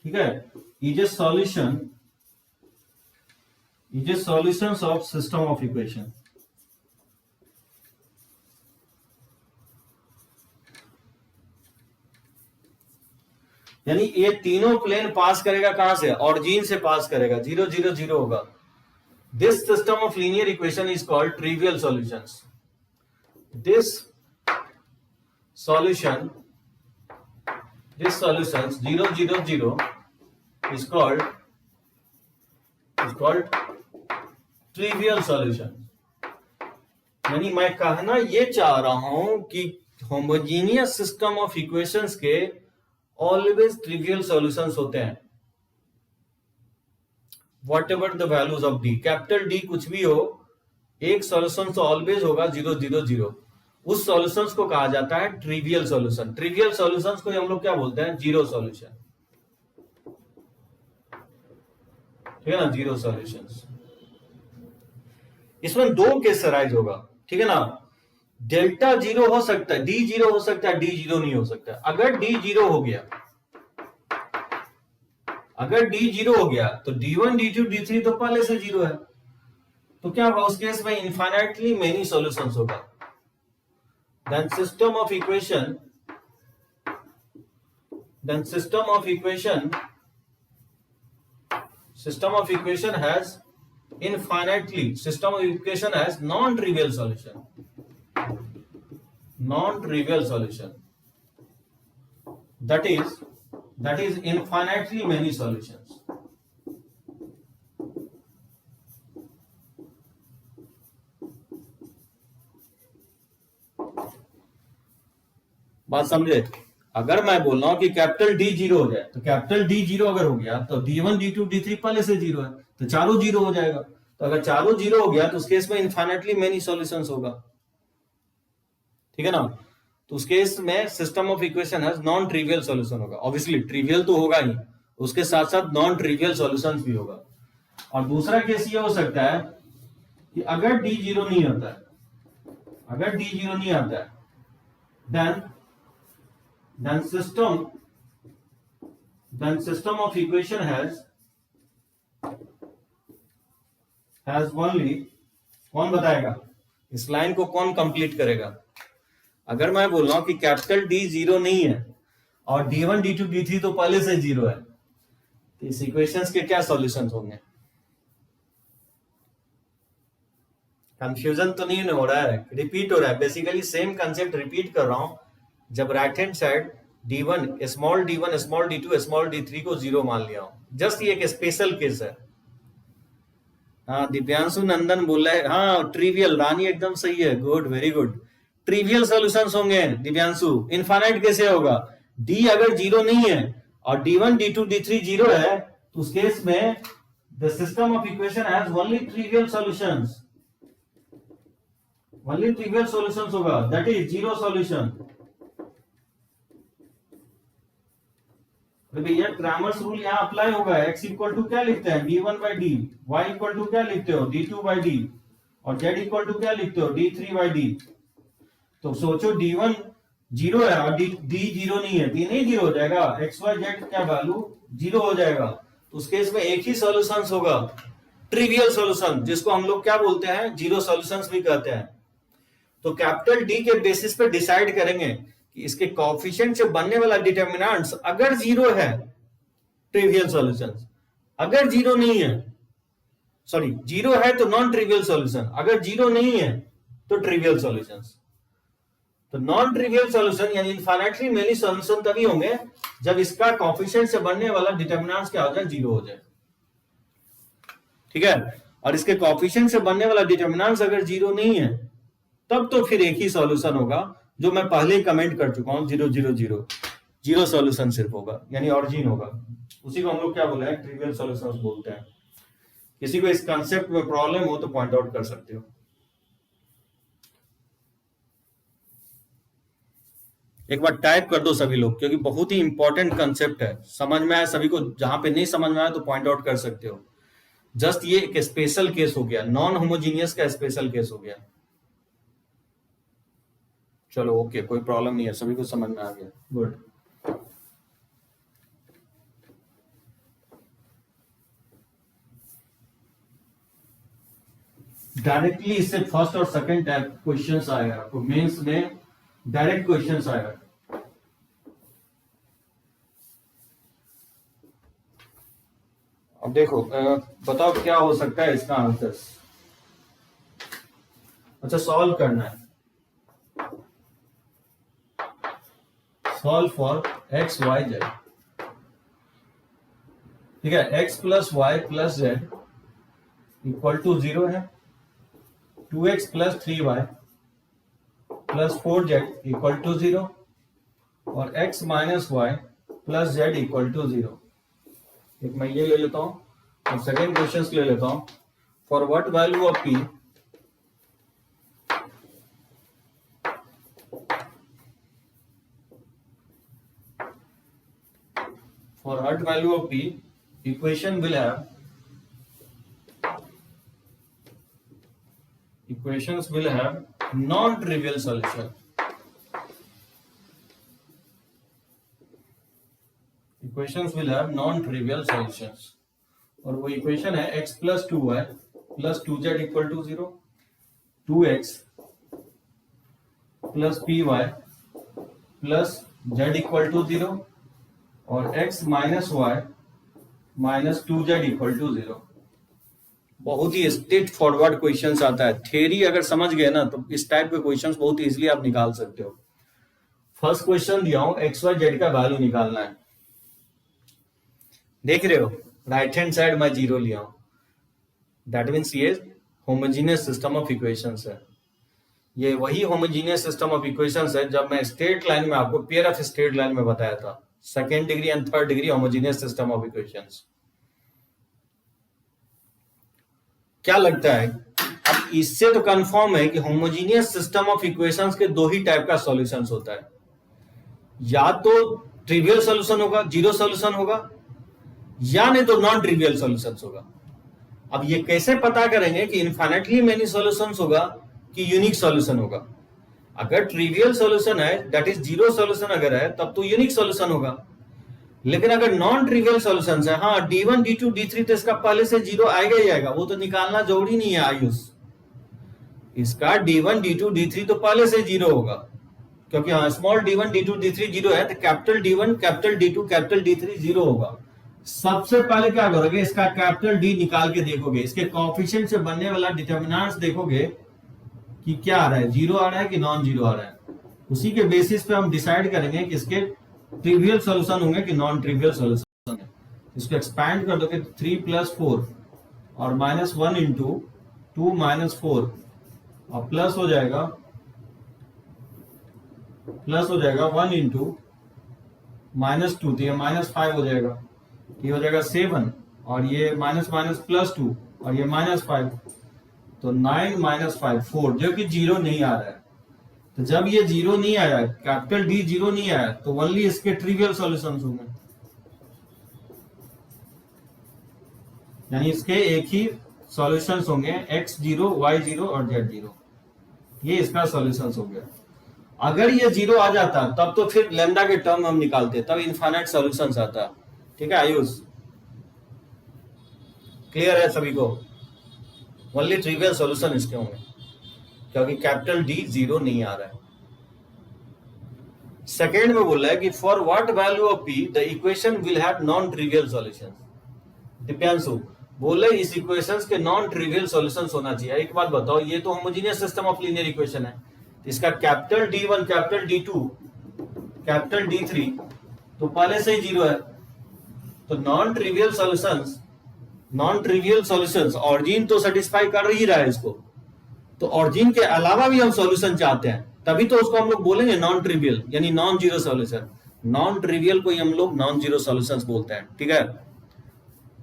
ठीक है, is a solutions of system of equation. यानी ये तीनों प्लेन पास करेगा कहां से? ऑरिजिन से पास करेगा, 0 0 0 होगा। This system of linear equation is called trivial solutions. This solutions 0 0 0 is called trivial solution। यानी मैं कहना ये चाह रहा हूं कि होमोजेनियस सिस्टम ऑफ इक्वेशंस के ऑलवेज ट्रिवियल सॉल्यूशंस होते हैं। What ever the values of D, capital D कुछ भी हो, एक सॉल्यूशन तो ऑलवेज होगा 0 0 0। उस सॉल्यूशंस को कहा जाता है ट्रिवियल सॉल्यूशन। ट्रिवियल सॉल्यूशंस को हम लोग क्या बोलते हैं? Zero solution. ठीक है ना, जीरो सॉल्यूशंस। इसमें दो केस अराइज होगा, ठीक है ना। डेल्टा जीरो हो सकता है, डी जीरो हो सकता है, डी जीरो नहीं हो सकता। अगर डी जीरो हो गया, अगर डी जीरो हो गया तो d1 d2 d3 तो पहले से जीरो है, तो क्या होगा? उस केस में इनफाइनाइटली मेनी सॉल्यूशंस होगा। then system of equation has infinitely, system of equation has non-trivial solution, that is infinitely many solutions। बात समझे? अगर मैं बोल रहा हूं कि कैपिटल डी जीरो हो जाए तो कैपिटल डी जीरो अगर हो गया तो d1 d2 d3 पहले से जीरो है तो चारों जीरो हो जाएगा। तो अगर चारों जीरो हो गया तो उस केस में इनफाइनाइटली मेनी सॉल्यूशंस होगा। ठीक है ना। तो उस केस में सिस्टम ऑफ इक्वेशन है नॉन ट्रिवियल सॉल्यूशन होगा। ऑब्वियसली ट्रिवियल तो होगा ही, उसके साथ साथ नॉन ट्रिवियल सॉल्यूशन भी होगा। और दूसरा केस ये हो सकता है कि अगर डी जीरो नहीं आता है, अगर डी जीरो नहीं आता है, then system of equation has only, कौन बताएगा इस लाइन को, कौन कंप्लीट करेगा? अगर मैं बोल रहा हूं कि कैपिटल डी जीरो नहीं है और D1 D2 D3 तो पहले से जीरो है, तो इस इक्वेशंस के क्या सॉल्यूशंस होंगे? कंफ्यूजन तो नहीं हो रहा है? रिपीट हो रहा है, बेसिकली सेम कंसेप्ट रिपीट कर रहा हूं। जब right hand side D1 small D2 small D3 को जीरो मान लिया हो, जस्ट ये एक स्पेशल केस है। हाँ, दिव्यांशु नंदन बोल रहा है, हाँ ट्रिवियल, रानी एकदम सही है, good, very good. Trivial solutions होंगे दिव्यांशु, इनफाइनाइट कैसे होगा? डी अगर जीरो नहीं है और D1 D2 D3 जीरो है, तो उस केस में the system of equation has only trivial solutions, only trivial solutions होगा, दैट इज जीरो सॉल्यूशन। भैया क्रैमर्स रूल यहाँ अप्लाई होगा। x इक्वल टू क्या लिखते हैं? d1 by D. y equal to क्या लिखते हो? d2 by D. और z इक्वल टू क्या लिखते हो? d3 by D. तो सोचो d1 जीरो है और d जीरो नहीं है, d नहीं जीरो हो जाएगा, x y z क्या वैल्यू जीरो हो जाएगा। तो उस केस में एक ही सॉल्यूशंस होगा, ट्रिवियल सॉल्यूशन, जिसको हम लोग क्या बोलते हैं? जीरो सॉल्यूशंस भी कहते हैं। तो कैपिटल डी के बेसिस पे डिसाइड करेंगे कि इसके कोएफिशिएंट से बनने वाला डिटरमिनेंट्स अगर जीरो है, ट्रिवियल सॉल्यूशंस, अगर जीरो नहीं है, सॉरी जीरो है तो नॉन ट्रिवियल सॉल्यूशन, अगर जीरो नहीं है तो ट्रिवियल सॉल्यूशंस। तो नॉन ट्रिवियल सॉल्यूशन यानी इनफाइनाइटली मेनी सॉल्यूशन तभी होंगे जब इसका कोएफिशिएंट से बनने वाला डिटरमिनेंट्स क्या हो जाए? जीरो हो जाए, ठीक है। और इसके कोएफिशिएंट से बनने वाला डिटरमिनेंट्स अगर जीरो नहीं है, तब तो फिर एक ही सॉल्यूशन होगा, जो मैं पहले ही कमेंट कर चुका हूं, 0 0 0, जीरो सॉल्यूशन सिर्फ होगा, यानी ऑरिजिन होगा। उसी को हम लोग क्या बोले हैं? ट्रिवियल सॉल्यूशंस बोलते हैं। किसी को इस कंसेप्ट में प्रॉब्लम हो तो पॉइंट आउट कर सकते हो। एक बार टाइप कर दो सभी लोग, क्योंकि बहुत ही इंपॉर्टेंट कंसेप्ट है, समझ में आया सभी को? जहां पे नहीं समझ में आया तो पॉइंट आउट कर सकते हो। जस्ट ये एक स्पेशल केस हो गया, नॉन होमोजीनियस का स्पेशल केस हो गया। चलो ओके, कोई प्रॉब्लम नहीं है, सभी को समझ में आ गया, गुड। डायरेक्टली इससे फर्स्ट और सेकंड टाइप क्वेश्चंस आएगा आपको मेंस में, डायरेक्ट क्वेश्चंस आएगा। अब देखो, बताओ क्या हो सकता है इसका आंसर। अच्छा, सॉल्व करना है, solve for x Y z, ठीक है। X plus y plus Z equal to 0 है, 2x plus 3y plus 4z equal to 0, और x minus Y plus Z equal to 0। एक मैं ये ले लेता हूं और सेकेंड क्वेश्चन ले लेता हूं। For what value of p for what value of p equation will have equations will have non-trivial solution, equations will have non-trivial solutions। और वो इक्वेशन है x plus 2y plus 2z equal to 0, 2x plus py plus z equal to 0, और x minus y minus 2z equal to 0। बहुत ही straight forward questions आता है। Theory अगर समझ गए ना तो इस टाइप के क्वेश्चंस बहुत इजीली आप निकाल सकते हो। फर्स्ट क्वेश्चन दिया हूं, एक्स वाई जेड का वैल्यू निकालना है। देख रहे हो, राइट हैंड साइड मैं 0 लिया हूं, दैट मीन्स ये होमोजीनियस सिस्टम ऑफ इक्वेशंस है। ये वही होमोजीनियस सिस्टम ऑफ इक्वेशंस है जब मैं स्ट्रेट लाइन में आपको पेयर ऑफ स्ट्रेट लाइन में बताया था, second degree and third degree homogeneous system of equations. क्या लगता है अब इससे तो कंफर्म है कि होमोजीनियस सिस्टम ऑफ इक्वेशंस के दो ही टाइप का सॉल्यूशंस होता है, या तो ट्रिवियल सॉल्यूशन होगा, जीरो सॉल्यूशन होगा, या नहीं तो नॉन ट्रिवियल सॉल्यूशंस होगा। अब ये कैसे पता करेंगे कि इनफाइनाइटली मेनी सॉल्यूशंस होगा कि यूनिक सॉल्यूशन होगा? अगर ट्रिवियल सॉल्यूशन है, दैट इज जीरो सॉल्यूशन अगर है, तब तो यूनिक सॉल्यूशन होगा। लेकिन अगर नॉन ट्रिवियल सॉल्यूशन है, हाँ D1 D2 D3 तो इसका पहले से जीरो आएगा ही आएगा, वो तो निकालना जरूरी नहीं है आयुष। इसका D1 D2 D3 तो पहले से जीरो होगा, क्योंकि हाँ small D1 D2 D3 zero है, तो capital D1 capital D2 capital D3 zero होगा। सबसे पहले क्या करोगे, इसका कैपिटल D निकाल के देखोगे, इसके कोएफिशिएंट से बनने वाला डिटरमिनेंट्स देखोगे कि क्या आ रहा है, जीरो आ रहा है कि नॉन जीरो आ रहा है। उसी के बेसिस पे हम डिसाइड करेंगे कि इसके ट्रिवियल सॉल्यूशन होंगे कि नॉन ट्रिवियल सॉल्यूशन है। इसको एक्सपैंड कर दोगे 3 + 4 और -1 × 2 - 4 और प्लस हो जाएगा 1 × -2, तो ये -5 हो जाएगा, ये हो जाएगा 7 और ये +2 और ये -5, तो 9 - 5 4, जो कि जीरो नहीं आ रहा है। तो जब ये जीरो नहीं आया, कैपिटल D जीरो नहीं आया, तो ओनली इसके ट्रिवियल सॉल्यूशंस होंगे, यानी इसके एक ही सॉल्यूशंस होंगे, x0 y0 और z0, ये इसका सॉल्यूशंस हो गया। अगर ये जीरो आ जाता तब तो फिर लैम्डा के टर्म हम निकालते, तब इनफाइनाइट सॉल्यूशंस आता। ठीक है आयुष, क्लियर है सभी को? ओनली ट्रिवियल सॉल्यूशन इसके होंगे, क्योंकि कैपिटल D जीरो नहीं आ रहा है। सेकेंड में बोल रहा है कि for what value of P the equation will have non trivial solutions. Divyanshu बोल रहे इस इक्वेशंस के नॉन ट्रिवियल सॉल्यूशंस होना चाहिए। एक बात बताओ, ये तो homogeneous system of linear equation है, इसका capital D1 capital D2 capital D3 तो पहले से ही जीरो है, तो नॉन ट्रिवियल सॉल्यूशंस ऑरिजिन तो सेटिस्फाई कर ही रहा है इसको, तो ऑरिजिन के अलावा भी हम सॉल्यूशन चाहते हैं, तभी तो उसको हम लोग बोलेंगे नॉन ट्रिवियल, यानी non zero solution. Non trivial को ही हम लोग नॉन जीरो सॉल्यूशंस बोलते हैं। ठीक है,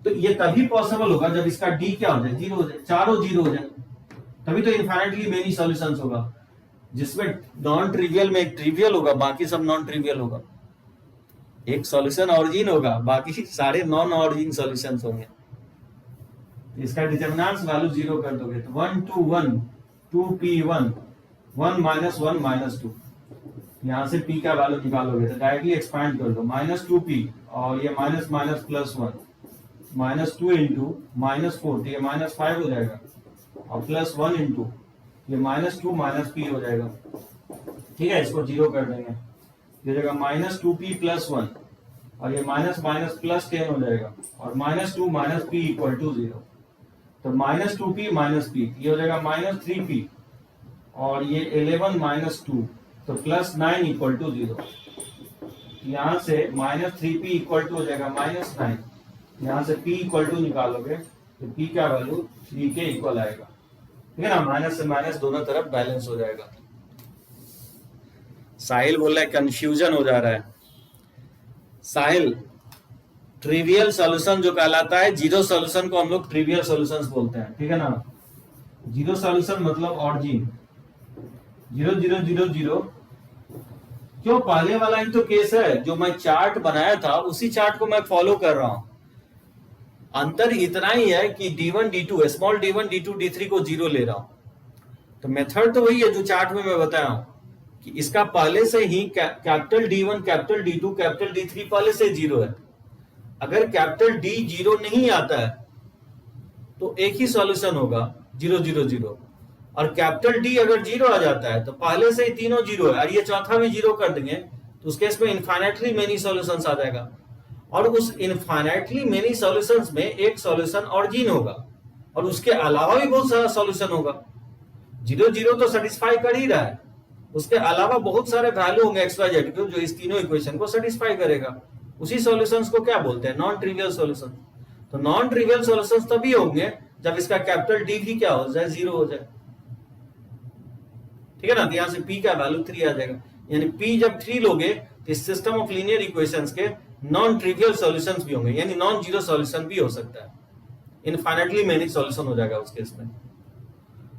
तो ये तभी पॉसिबल होगा जब इसका D क्या हो जाए, जीरो हो जाए, चारों जीरो हो जाए, तभी तो इनफाइनाइटली मेनी सॉल्यूशंस होगा, जिसमें नॉन ट्रिवियल में एक ट्रिवियल होगा, बाकी सब नॉन ट्रिवियल होगा। एक सॉल्यूशन ऑरिजिन होगा, बाकी सारे नॉन ऑरिजिन सॉल्यूशंस होंगे। इसका डिटरमिनेंट्स वैल्यू जीरो कर दोगे तो 1 2 1 2p1 1 - 1 - 2, यहां से p का वैल्यू निकालोगे तो डायरेक्टली एक्सपैंड कर दो, -2p और ये माइनस +1 -2 × -4, तो ये -5 हो जाएगा, और +1 × ये -2 - p हो जाएगा। ठीक है, इसको जीरो कर देंगे, ये जाएगा -2p + 1 और ये +10 हो जाएगा, और -2 - p = 0, तो -2p - p ये हो जाएगा -3p और ये 11 - 2, तो +9 = 0। यहां से -3p = हो जाएगा -9, यहां से p = निकालोगे तो p का वैल्यू 3 के इक्वल आएगा। ठीक है ना, माइनस से माइनस दोनों तरफ बैलेंस हो जाएगा। साहिल बोल रहा है कंफ्यूजन हो जा रहा है। साहिल, ट्रिवियल सॉल्यूशन जो कहलाता है, जीरो सॉल्यूशन को हम लोग ट्रिवियल सॉल्यूशंस बोलते हैं। ठीक है ना, जीरो सॉल्यूशन मतलब ऑरिजिन 0 0 0 0। क्यों, पहले वाला ही तो केस है, जो मैं चार्ट बनाया था उसी चार्ट को मैं फॉलो कर रहा हूं। अंतर इतना ही है कि D1 D2 small D1 D2 D3 को जीरो ले रहा हूं, तो मेथड तो वही है जो चार्ट में मैं बताया हूं कि इसका पहले से ही capital D1 capital D2 capital D3 पहले से जीरो है। अगर कैपिटल D जीरो नहीं आता है तो एक ही सॉल्यूशन होगा 0 0 0, और कैपिटल D अगर जीरो आ जाता है तो पहले से ही तीनों जीरो है, और ये चौथा भी जीरो कर देंगे तो उस केस में इनफाइनाइटली मेनी सॉल्यूशंस आ जाएगा, और उस इनफाइनाइटली मेनी सॉल्यूशंस में एक सॉल्यूशन ऑरिजिन होगा और उसके अलावा भी बहुत सारा सॉल्यूशन होगा। 0 0 तो सेटिस्फाई कर ही रहा है, उसके अलावा बहुत सारे वैल्यू होंगे एक्स वाई जेड के जो इस तीनों इक्वेशन को सेटिस्फाई करेगा। उसी सॉल्यूशंस को क्या बोलते हैं, नॉन ट्रिवियल सॉल्यूशन। तो नॉन ट्रिवियल सॉल्यूशंस तभी होंगे जब इसका कैपिटल D भी क्या हो जाए, जीरो हो जाए। ठीक है ना, तो यहां से p का वैल्यू 3 आ जाएगा, यानी p जब 3 लोगे तो इस सिस्टम ऑफ लीनियर इक्वेशंस के नॉन ट्रिवियल सॉल्यूशंस भी होंगे, यानी नॉन जीरो सॉल्यूशन भी हो सकता है, इनफाइनाइटली मेनी सॉल्यूशन हो जाएगा उस केस में।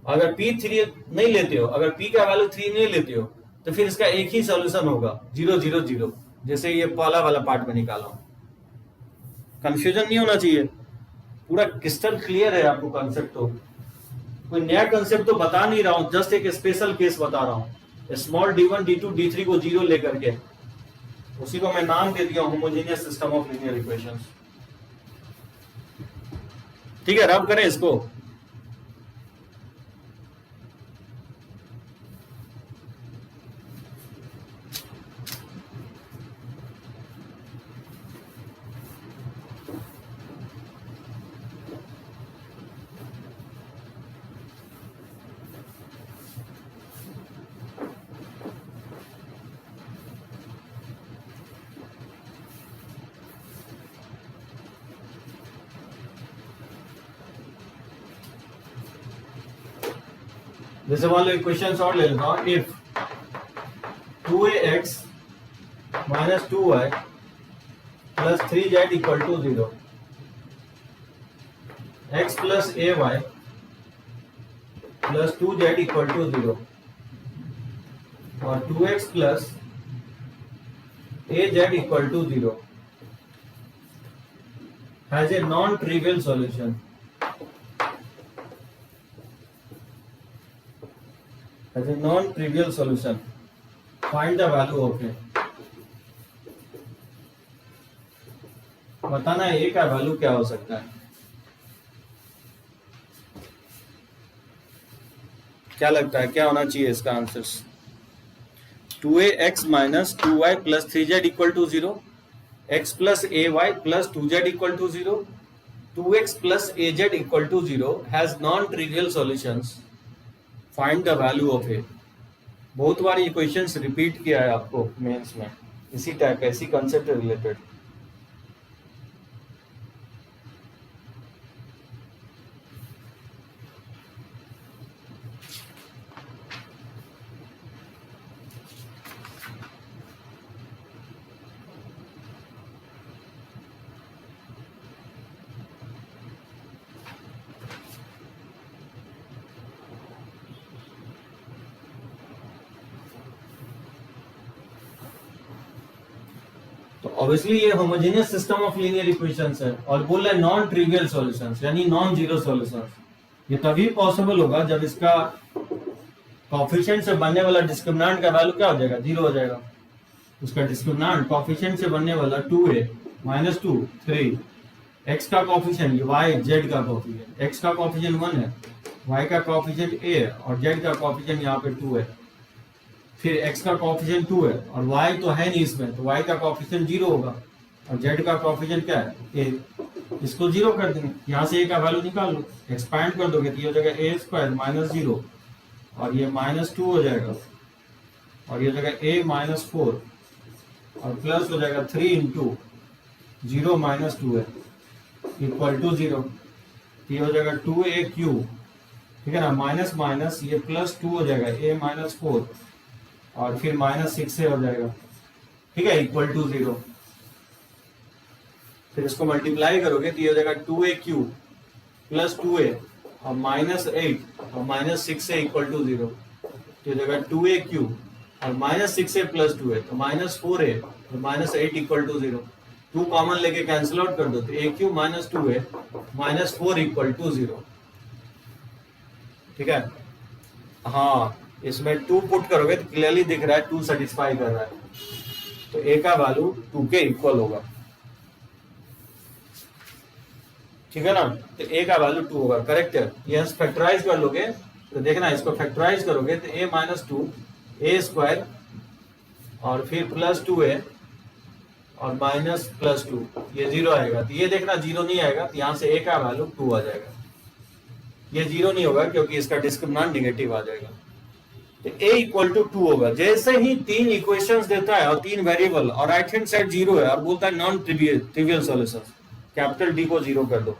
अगर P3 नहीं लेते हो, अगर P का वैल्यू 3 नहीं लेते हो, तो फिर इसका एक ही सॉल्यूशन होगा 0 0 0, जैसे ये पहला वाला पार्ट में निकाला हूं। कंफ्यूजन नहीं होना चाहिए, पूरा क्रिस्टल क्लियर है आपको कंसेप्ट। तो कोई नया कंसेप्ट तो बता नहीं रहा हूं, जस्ट एक स्पेशल केस बता रहा हूं। स्मॉल d1 d2 d3 को 0 लेकर के, उसी को मैं नाम दे दिया homogeneous system of linear equations. ठीक है, रब करें इसको। जैसे मान लो इक्वेशन और ले लेता हूं, if 2ax minus 2y plus 3z equal to 0, x plus ay plus 2z equal to 0 और 2x plus az equal to 0 has a non-trivial solution. As a non-trivial solution, find the value of a. बताना है a का value क्या हो सकता है। क्या लगता है क्या होना चाहिए इसका answer? 2ax minus 2y plus 3z equal to 0, x plus ay plus 2z equal to 0, 2x plus az equal to 0 has non-trivial solutions. Find the value of a. बहुत बार ये क्वेश्चंस रिपीट किया है आपको मेंस में, इसी type का, इसी कंसेप्ट रिलेटेड। ऑब्वियसली ये homogeneous system of linear equations है और बोल रहा है नॉन ट्रिवियल सॉल्यूशंस, यानी नॉन जीरो सॉल्यूशंस। ये तभी पॉसिबल होगा जब इसका कोएफिशिएंट से बनने वाला डिस्क्रिमिनेंट का वैल्यू क्या हो जाएगा, 0 हो जाएगा। उसका डिस्क्रिमिनेंट कोएफिशिएंट से बनने वाला 2a - 2 3, x का कोएफिशिएंट y z का कोएफिशिएंट, x का कोएफिशिएंट 1 है, y का कोएफिशिएंट a है और z का कोएफिशिएंट यहाँ पे 2 है। फिर x का कोएफिशिएंट 2 है और y तो है नहीं इसमें, तो y का कोएफिशिएंट 0 होगा और z का कोएफिशिएंट क्या है, a। इसको 0 कर देंगे, यहाँ से a का वैल्यू निकाल लो, एक्सपैंड कर दोगे तो ये हो जाएगा a² - 0 और ये -2 हो जाएगा और ये हो जाएगा a - 4 और प्लस हो जाएगा 3 × 0 - 2 है इक्वल टू 0। ये हो जाएगा 2a³, ठीक है ना, माइनस माइनस ये +2 हो जाएगा a - 4 और फिर -6 से हो जाएगा, ठीक है, इक्वल टू 0। फिर इसको मल्टीप्लाई करोगे तो ये हो जाएगा 2a³ + 2a और -8 और -6 से इक्वल टू 0। तो ये हो जाएगा 2a³ और -6 से +2a तो -4a और -8 इक्वल टू 0। 2 कॉमन लेके कैंसिल आउट कर दो तो a³ - 2a - 4 इक्वल टू 0, ठीक है। हाँ, इसमें 2 पुट करोगे तो क्लियरली दिख रहा है 2 सेटिस्फाई कर रहा है, तो a का वैल्यू 2 के इक्वल होगा, ठीक है ना। तो a का वैल्यू 2 होगा, करेक्ट है। ये फैक्टराइज कर लोगे तो देखना, इसको फैक्टराइज करोगे तो a - 2 a² और फिर +2a और -+2 ये 0 आएगा। तो ये देखना 0 नहीं आएगा, तो यहाँ से a का वैल्यू 2 आ जाएगा। ये 0 नहीं होगा क्योंकि इसका डिस्क्रिमिनेंट नेगेटिव आ जाएगा, तो a = 2 होगा। जैसे ही 3 इक्वेशंस देता है और 3 वेरिएबल और राइट हैंड साइड 0 है और बोलता है non trivial solutions, capital D को 0 कर दो।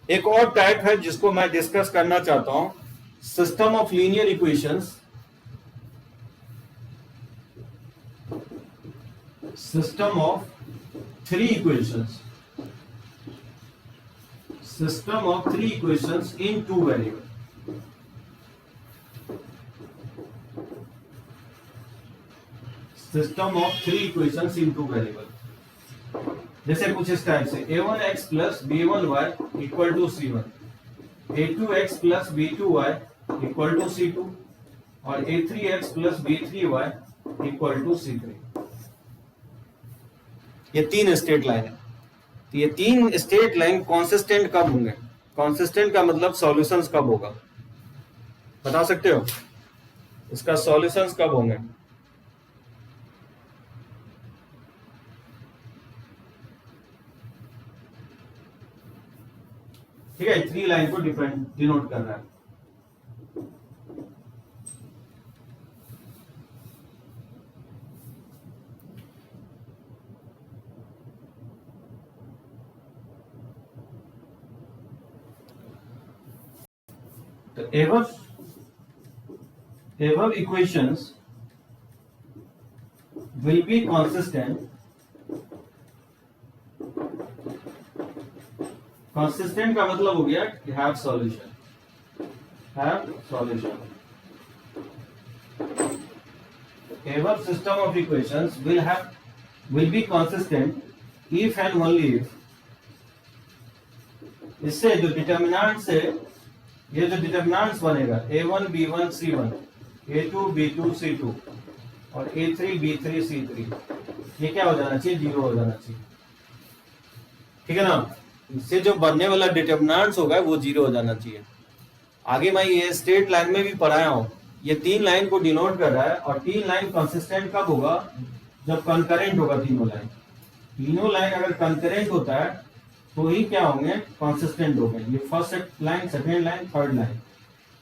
एक और टाइप है जिसको मैं डिस्कस करना चाहता हूं, system of linear equations, system of 3 equations, system of 3 equations in 2 variable. System of three equations in two variable. जैसे कुछ इस टाइप से a1x plus b1y equal to c1, a2x plus b2y equal to c2 और a3x plus b3y equal to c3। ये तीन state line है। तो ये तीन स्टेट लाइन कॉन्सिस्टेंट कब होंगे? कॉन्सिस्टेंट का मतलब सॉल्यूशंस कब होगा, बता सकते हो? इसका सॉल्यूशंस कब होंगे? ठीक है, थ्री लाइन को डिनोट कर रहा है। तो above equations will be consistent. Consistent का मतलब हो गया कि have solution. Above system of equations will be consistent if and only if इससे जो डिटर्मिनेंट से ये जो डिटर्मिनेंट्स बनेगा a1 b1 c1, a2 b2 c2 और a3 b3 c3, ये क्या हो जाना चाहिए? जीरो हो जाना चाहिए। ठीक है ना? इससे जो बनने वाला डिटर्मिनेंट्स होगा वो जीरो हो जाना चाहिए। आगे मैं ये स्ट्रेट लाइन में भी पढ़ाया हूं, ये तीन लाइन को डिनोट कर रहा है। और तीन लाइन कंसिस्टेंट कब होगा? जब कंकरेंट होगा तीनों लाइन। तीनों लाइन अगर कंकरेंट होता है तो ही क्या होंगे? कंसिस्टेंट होंगे। ये first line, second line, third line,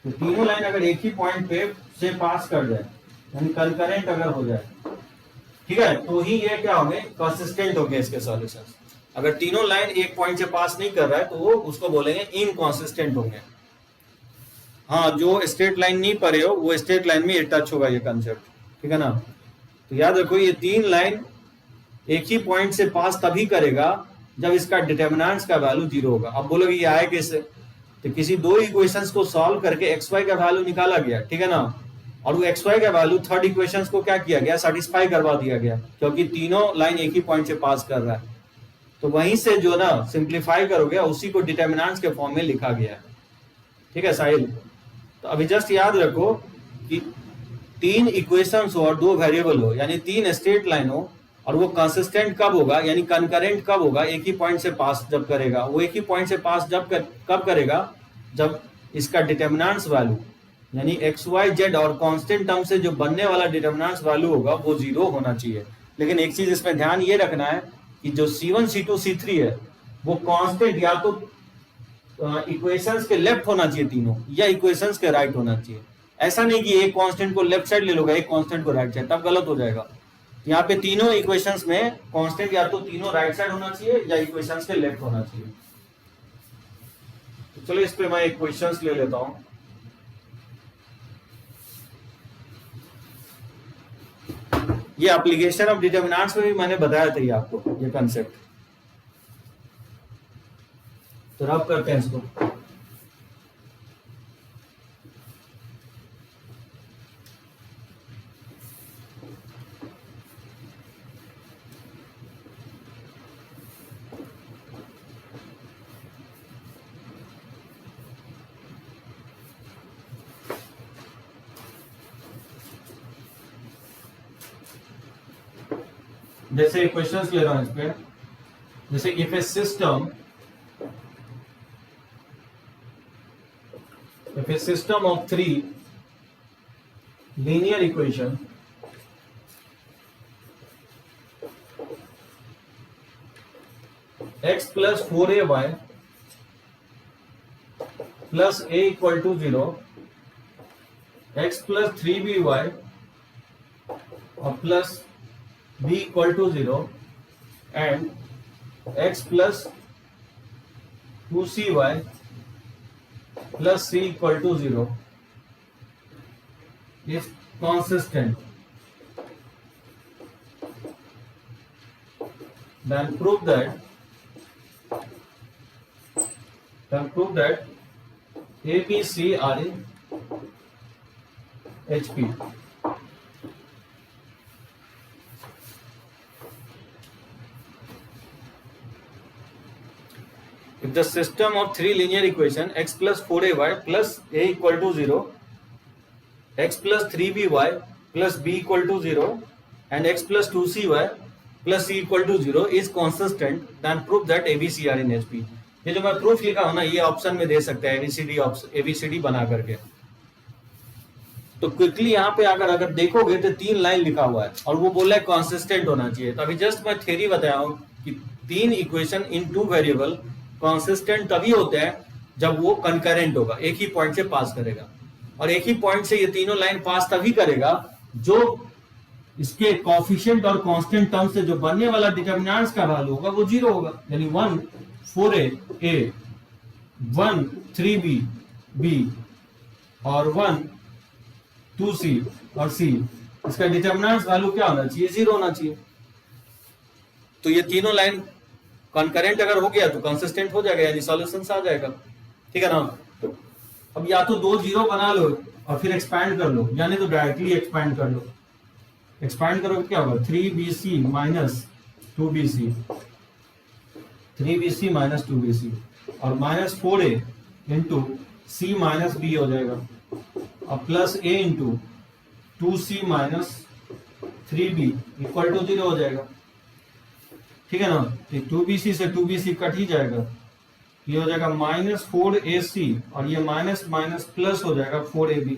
तो तीनों लाइन अगर एक ही पॉइंट पे से पास कर जाए यानी कंकरेंट अगर हो जाए, ठीक है, तो ही ये क्या होंगे? कंसिस्टेंट होंगे इसके सॉल्यूशंस। अगर तीनों लाइन एक पॉइंट से पास नहीं कर रहा है तो वो उसको बोलेंगे इनकॉन्सिस्टेंट होंगे। हाँ, जो स्ट्रेट लाइन नहीं पढ़े हो वो स्ट्रेट लाइन में टच होगा ये कंसेप्ट, ठीक है ना? तो याद रखो, ये तीन लाइन एक ही पॉइंट से पास तभी करेगा जब इसका डिटर्मिनेंट्स का वैल्यू जीरो होगा। अब बोलोगे ये आए कैसे? तो किसी दो इक्वेशंस को सॉल्व करके एक्स वाई का वैल्यू निकाला गया, ठीक है ना, और वो एक्स वाई का वैल्यू थर्ड इक्वेशंस को क्या किया गया? सेटिस्फाई करवा दिया गया, क्योंकि तीनों लाइन एक ही पॉइंट से पास कर रहा है। तो वहीं से जो ना सिंप्लीफाई करोगे उसी को डिटर्मिनेंट्स के फॉर्म में लिखा गया है। ठीक है साहिल? तो अभी जस्ट याद रखो कि तीन इक्वेशंस हो और दो वेरिएबल हो, यानी तीन स्ट्रेट लाइन हो, और वो कंसिस्टेंट कब होगा यानी कंकरेंट कब होगा? एक ही पॉइंट से पास जब करेगा। वो एक ही पॉइंट से पास कब करेगा? जब इसका डिटर्मिनेंट्स वैल्यू यानी एक्स वाई जेड और कांस्टेंट टर्म से जो बनने वाला डिटर्मिनेंट्स वैल्यू होगा वो जीरो होना चाहिए। लेकिन एक चीज इसमें ध्यान ये रखना है कि जो C1 C2 C3 है वो कांस्टेंट या तो इक्वेशंस के लेफ्ट होना चाहिए तीनों, या इक्वेशंस के राइट होना चाहिए। ऐसा नहीं कि एक कांस्टेंट को लेफ्ट साइड ले लोगे, एक कांस्टेंट को राइट साइड, तब गलत हो जाएगा। यहाँ पे तीनों इक्वेशंस में कांस्टेंट या तो तीनों राइट साइड होना चाहिए या इक्वेशंस के लेफ्ट होना चाहिए। तो चलो इस पे मैं इक्वेशंस ले लेता हूं। ये एप्लीकेशन ऑफ डिटर्मिनेंट्स में भी मैंने बताया था ये आपको, ये कंसेप्ट। तो रब करते हैं इसको। जैसे क्वेश्चंस ले रहा हूं इस पे, जैसे if a system of three linear equation x plus 4ay plus a equal to 0, x plus 3by और plus b equal to 0 and x plus 2cy plus c equal to 0 is consistent, then prove that A, B, C are in HP. If the system of three linear equation x plus 4ay plus a equal to 0, x plus 3by plus b equal to 0 and x plus 2cy plus c equal to 0 is consistent, then prove that abc are in HP. ये जो मैं proof लिखा हूं ना, ये option में दे सकते हैं एबीसीडी बना करके। तो क्विकली यहाँ पे अगर देखोगे तो 3 लाइन लिखा हुआ है और वो बोला है कॉन्सिस्टेंट होना चाहिए। तो अभी जस्ट मैं थ्योरी बताया हूँ कि 3 इक्वेशन इन 2 वेरिएबल कॉन्सिस्टेंट तभी होते हैं जब वो कंकरेंट होगा, एक ही पॉइंट से पास करेगा। और एक ही पॉइंट से ये तीनों लाइन पास तभी करेगा जो इसके कोएफिशिएंट और कांस्टेंट टर्म से जो बनने वाला डिटरमिनेंट्स का वैल्यू होगा वो 0 होगा। यानी 1 4a 1 3b और 1 2c और c, इसका डिटरमिनेंट्स वैल्यू क्या होना चाहिए? 0 होना चाहिए। तो ये तीनों लाइन कॉन्करेंट अगर हो गया तो कंसिस्टेंट हो जाएगा, यानी सॉल्यूशंस आ जाएगा। ठीक है ना? तो अब या तो 2 0 बना लो और फिर एक्सपैंड कर लो, यानी तो डायरेक्टली एक्सपैंड कर लो। एक्सपैंड करोगे क्या होगा? 3bc minus 2bc 3bc minus 2bc और minus 4a into c minus b हो जाएगा और plus a into 2c minus 3b equal to 0 हो जाएगा। ठीक है ना? तो 2bc से 2bc कट ही जाएगा, ये हो जाएगा माइनस 4ac और ये माइनस माइनस प्लस हो जाएगा 4ab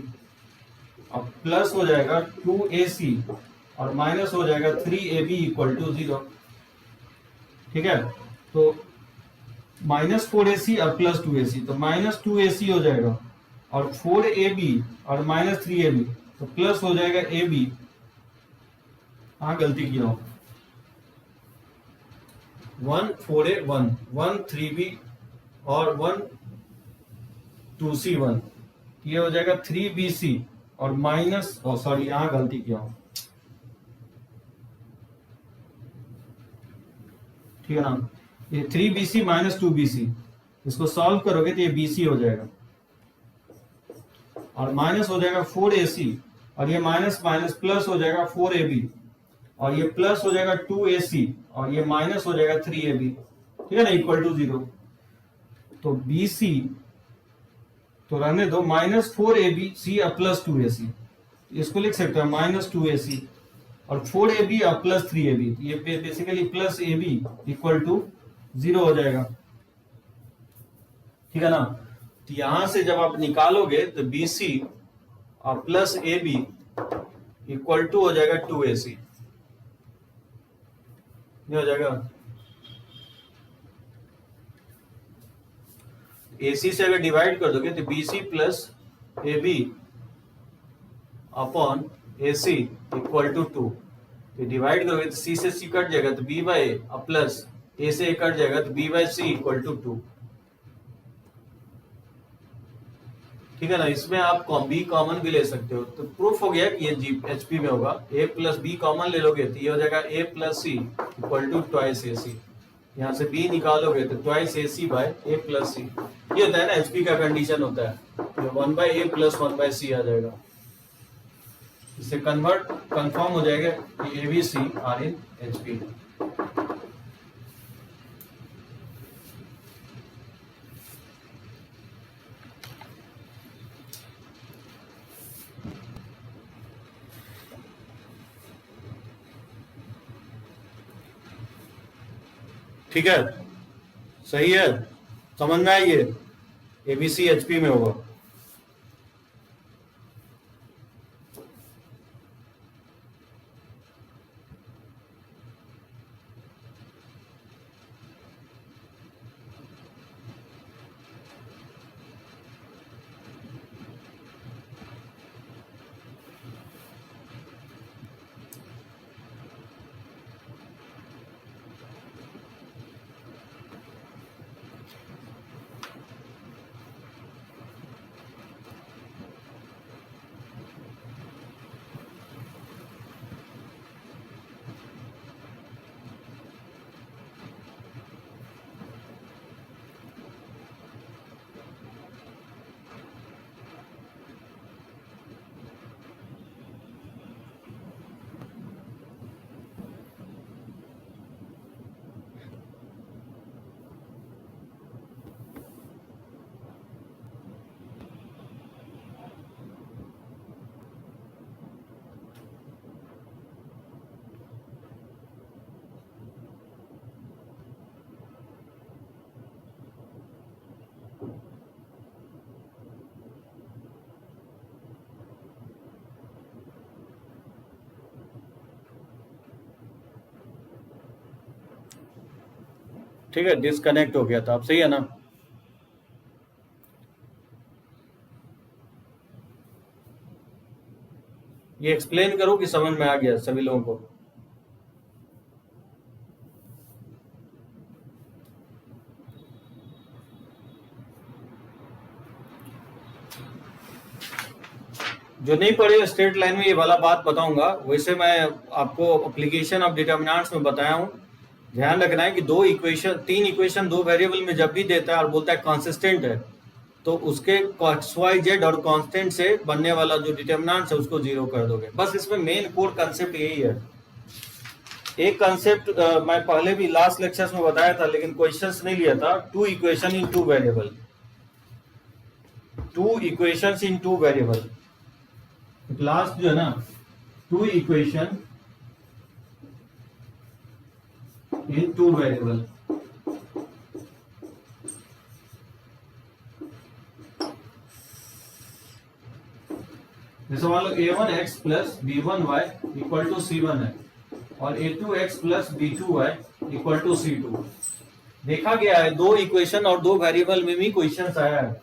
और प्लस हो जाएगा 2ac और माइनस हो जाएगा 3ab इक्वल टू 0। ठीक है? तो माइनस 4ac और प्लस 2ac, तो माइनस 2ac हो जाएगा और 4ab और माइनस 3ab, तो प्लस हो जाएगा ab। हाँ गलती किया हूं, 1 4a 1 1 3b और 1 2c 1, ये हो जाएगा 3bc और माइनस सॉरी यहां गलती किया हूं। ठीक है ना? ये 3bc माइनस 2bc, इसको सॉल्व करोगे तो ये bc हो जाएगा और माइनस हो जाएगा 4ac और ये माइनस माइनस प्लस हो जाएगा 4ab और ये प्लस हो जाएगा 2ac और ये माइनस हो जाएगा 3ab। ठीक है ना? Equal to 0। तो bc तो रहने दो माइनस 4abc और प्लस 2ac, इसको लिख सकते हैं माइनस 2ac और 4ab और प्लस 3ab, ये basically plus ab equal to 0 हो जाएगा। ठीक है ना? तो यहां से जब आप निकालोगे तो bc और प्लस ab इक्वल टू हो जाएगा 2ac, ये हो जाएगा। AC से अगर डिवाइड कर दोगे तो BC plus AB upon AC equal to 2, तो डिवाइड करोगे तो C से C कट जाएगा तो B बाय A और प्लस A से A कट जाएगा तो B by C equal to 2। ठीक है ना? इसमें आप B कॉमन भी ले सकते हो, तो प्रूफ हो गया कि ये HP में होगा। A प्लस B कॉमन ले लोगे तो ये हो जाएगा A plus C equal to twice AC। यहाँ से B निकालोगे तो twice AC by A plus C, ये होता है ना HP का कंडीशन होता है, तो 1 by A plus 1 by C आ जाएगा। इससे कंफर्म हो जाएगा कि ABC आर इन HP। ठीक है? सही है? समझ में आई? ये ABC HP में होगा। ठीक है, डिस्कनेक्ट हो गया था। अब सही है ना? ये एक्सप्लेन करो कि समझ में आ गया सभी लोगों को? जो नहीं पढ़े स्ट्रेट लाइन में ये वाला बात बताऊंगा। वैसे मैं आपको एप्लीकेशन ऑफ डिटर्मिनेंट्स में बताया हूँ। ध्यान रखना है कि तीन इक्वेशन दो वेरिएबल में जब भी देता है और बोलता है कंसिस्टेंट है, तो उसके XYZ और कांस्टेंट से बनने वाला जो डिटर्मिनेंट्स है उसको जीरो कर दोगे। बस इसमें मेन कोर कंसेप्ट यही है। एक कंसेप्ट मैं पहले भी लास्ट लेक्चर्स में बताया था, लेकिन क्वेश्चंस नहीं लिया था। Two equation in two variable, two equations in two variable. Last जो है ना, two equation in two variable. जैसे मान लो a1x plus b1y equal to c1 है और a2x plus b2y equal to c2। देखा गया है दो इक्वेशन और दो वेरिएबल में भी क्वेश्चन आया है।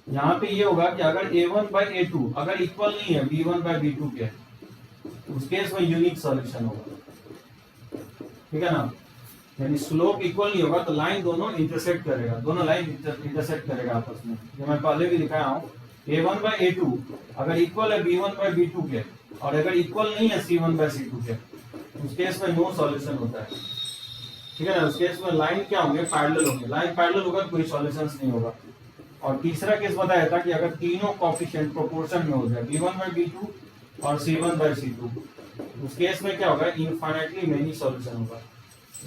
यहाँ पे ये होगा कि अगर a1 बाई a2 अगर इक्वल नहीं है b1 बाई b2 के, उस केस में यूनिक सॉल्यूशन होगा। ठीक है ना? यानी स्लोप इक्वल नहीं होगा तो लाइन दोनों इंटरसेक्ट करेगा, दोनों लाइन इंटरसेक्ट करेगा आपस में। ये मैं पहले भी दिखाया हूँ। a1 बाई a2 अगर इक्वल है b1 बाई b2 के और अगर इक्वल नहीं है c1 बाई c2 के, उस केस में नो सॉल्यूशन होता है। ठीक है ना? उस केस में लाइन क्या होंगे? पैरेलल होंगे। लाइन पैरेलल होगा तो कोई सॉल्यूशंस नहीं होगा। और तीसरा केस बताया था कि अगर तीनों कोएफिशिएंट प्रोपोर्शन में हो जाए b1 बाई b2 और c1 बाई c2, उस केस में क्या होगा? इनफाइनाइटली मेनी सॉल्यूशन होगा।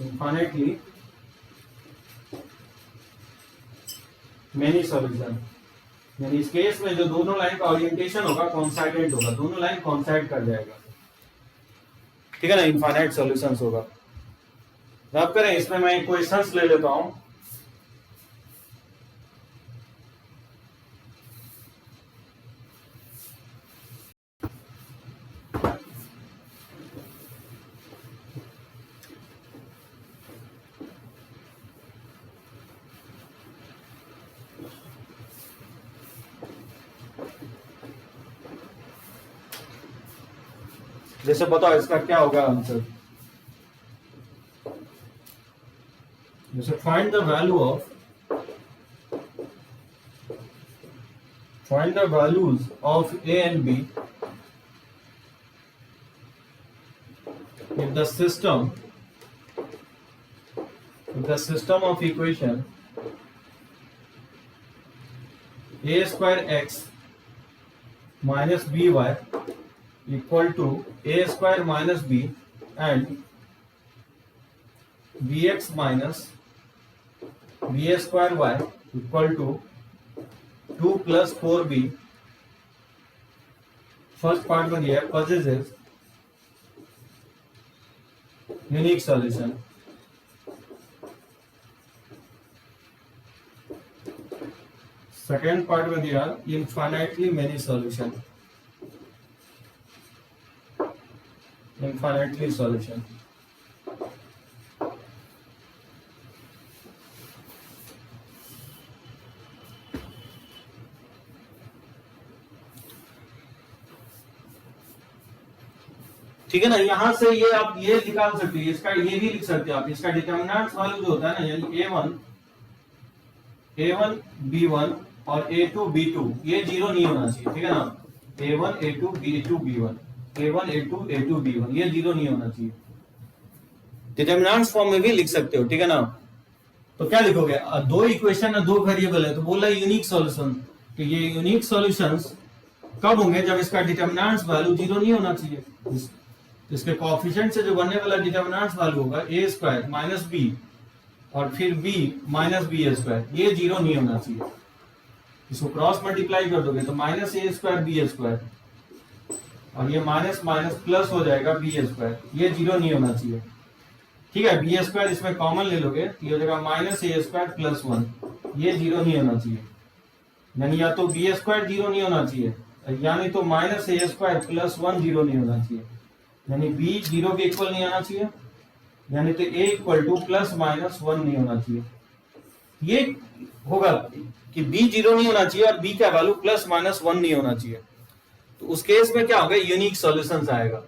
इनफाइनाइटली मेनी सॉल्यूशन, यानी इस केस में जो दोनों लाइन का ओरिएंटेशन होगा कॉन्साइडेंट होगा, दोनों लाइन कॉन्साइड कर जाएगा। ठीक है ना? इनफाइनाइट सॉल्यूशंस होगा। अब करें इसमें मैं क्वेश्चंस ले लेता हूं। जैसे बताओ इसका क्या होगा आंसर? जैसे find the values of a and b if the system of equation a square x minus by equal to a square minus b and bx minus b square y equal to 2 plus 4b। First part में दिया है possesses unique solution. Second part में दिया infinitely many solution, infinitely solution. ठीक है ना? यहां से ये आप ये निकाल सकते हैं, इसका ये भी लिख सकते हैं आप। इसका डिटर्मिनेंट्स वैल्यू जो होता है ना, यानी a1 b1 और a2 b2 ये जीरो नहीं होना चाहिए। ठीक है ना? a1 a2 b2 b1, a1 a2 a2 b1 ये जीरो नहीं होना चाहिए। डिटर्मिनेंट्स फॉर्म में भी लिख सकते हो। ठीक है ना? तो क्या लिखोगे? दो इक्वेशन है, दो वेरिएबल है, तो बोल रहा है यूनिक सॉल्यूशन। तो ये यूनिक सॉल्यूशंस कब होंगे? जब इसका डिटर्मिनेंट्स वैल्यू जीरो नहीं होना चाहिए। इसके कोएफिशिएंट से जो बनने वाला डिटर्मिनेंट्स वैल्यू होगा a स्क्वायर माइनस b और फिर b माइनस बी स्क्वायर, ये जीरो नहीं होना चाहिए। इसको क्रॉस मल्टीप्लाई कर दोगे तो minus a square b square और ये माइनस माइनस प्लस हो जाएगा बी स्क्वायर, ये जीरो नहीं होना चाहिए। ठीक है? बी स्क्वायर इसमें कॉमन ले लोगे तो ये हो जाएगा माइनस a स्क्वायर प्लस 1, ये जीरो नहीं होना चाहिए। यानी या तो बी स्क्वायर जीरो नहीं होना चाहिए, यानी तो minus a square plus 1 zero नहीं होना चाहिए। यानी b जीरो के इक्वल नहीं आना चाहिए, यानी तो a equal two plus minus 1 नहीं होना चाहिए। ये होगा कि b जीरो नहीं होना चाहिए और b का वैल्यू प्लस माइनस 1 नहीं होना चाहिए। तो उस केस में क्या होगा, यूनिक सॉल्यूशंस आएगा।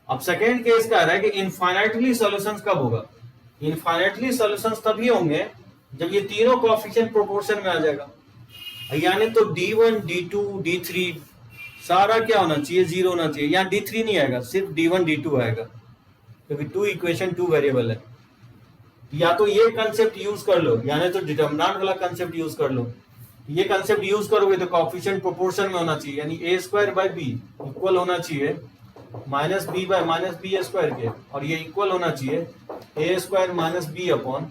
अब सेकेंड केस क्या आ रहा है कि इनफाइनाइटली सॉल्यूशंस कब होगा? इनफाइनाइटली सॉल्यूशंस तभी होंगे जब ये तीनों कोएफिशिएंट प्रोपोर्शन में आ जाएगा। यानी तो d1 d2 d3 सारा क्या होना चाहिए, जीरो होना चाहिए। यहाँ d3 नहीं आएगा, सिर्फ d1 d2 आएगा, क्योंकि टू इक्वेशन टू वेरिएबल है। या तो ये कंसेप्ट यूज कर लो, यानी तो डिटरमिनेंट वाला कंसेप्ट यूज कर लो। ये कंसेप्ट यूज करोगे तो कोएफिशिएंट प्रोपोर्शन में होना चाहिए, यानी a square by b equal होना चाहिए minus b by minus b square के, और ये इक्वल होना चाहिए a square minus b upon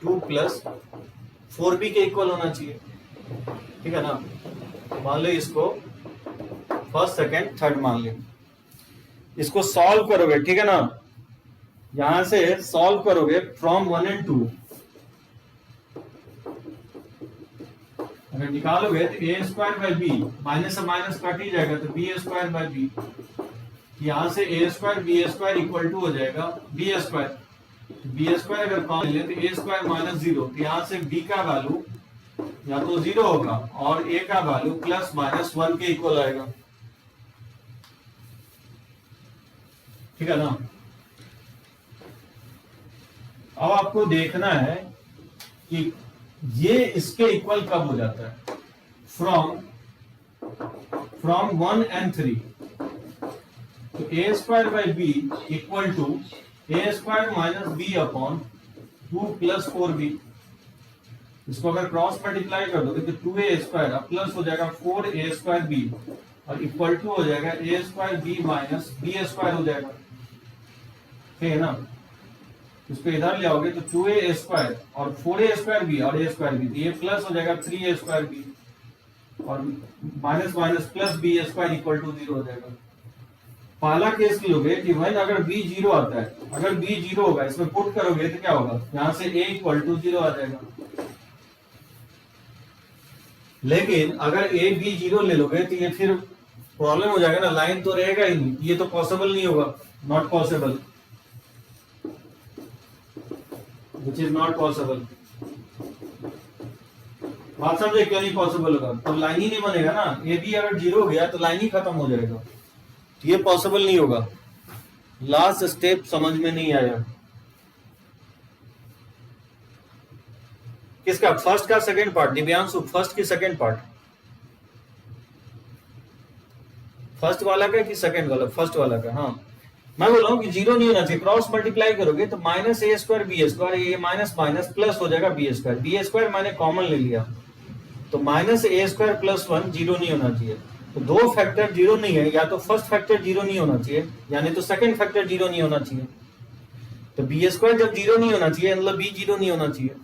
2 plus 4b के इक्वल होना चाहिए। ठीक है ना? मान लो इसको फर्स्ट सेकेंड थर्ड मान लो, इसको सॉल्व करोगे, ठीक है ना? यहां से सॉल्व करोगे फ्रॉम 1 एंड 2, अगर निकालोगे तो a square by b, minus से माइनस कट ही जाएगा तो बी स्क्वायर बाय बी। यहां से a square b square equal to हो जाएगा बी स्क्वायर। बी स्क्वायर अगर कॉमन ले तो ए स्क्वायर माइनस 0, तो यहां से बी का वैल्यू या तो 0 होगा और ए का वैल्यू प्लस माइनस 1 के इक्वल आएगा। ठीक है ना? अब आपको देखना है कि ये इसके इक्वल कब हो जाता है, फ्रॉम 1 एंड 3। तो a square by b equal to a square minus b upon 2 plus 4b। इसको अगर क्रॉस मल्टीप्लाई कर दोगे तो 2a स्क्वायर प्लस हो जाएगा 4a स्क्वायर बी और इक्वल टू हो जाएगा a square b minus b square हो जाएगा। ठीक है ना? इसको इधर ले आओगे तो 2a स्क्वायर और 4a स्क्वायर बी और a स्क्वायर बी, ये प्लस हो जाएगा 3a स्क्वायर बी और minus minus plus b square equal to 0 हो जाएगा। पहला केस लोगे कि भाई अगर b 0 आता है, अगर b 0 होगा इसमें पुट करोगे तो क्या होगा, यहां से a इक्वल टू 0 आ जाएगा। लेकिन अगर a b 0 ले लोगे तो ये फिर प्रॉब्लम हो जाएगा ना, लाइन तो रहेगा ही नहीं, ये तो पॉसिबल नहीं होगा, not possible, which is not possible। बात समझे क्यों नहीं पॉसिबल होगा? तो लाइन ही नहीं बनेगा ना, ए बी अगर 0 हो गया तो लाइन ही खत्म हो जाएगा, तो ये पॉसिबल नहीं होगा। लास्ट स्टेप समझ में नहीं आया किसका, फर्स्ट का सेकंड पार्ट? दिव्यांशु फर्स्ट की सेकंड पार्ट, फर्स्ट वाला का कि सेकंड वाला? फर्स्ट वाला का। हाँ, मैं बोल रहा हूँ कि 0 नहीं होना चाहिए। क्रॉस मल्टीप्लाई करोगे तो माइनस ए स्क्वायर बी स्क्वायर, ये माइनस माइनस प्लस हो जाएगा बी स्क्वायर मैंने कॉमन ले लिया, तो माइनस ए स्क्वायर प्लस 1 0 नहीं होना चाहिए। तो दो फैक्टर 0 नहीं है, या तो फर्स्ट फैक्टर 0 नहीं होना चाहिए, यानी तो सेकंड फैक्टर 0 नहीं होना चाहिए। तो बी स्क्वायर जब 0 नहीं होना चाहिए मतलब बी 0 नहीं होना चाहिए।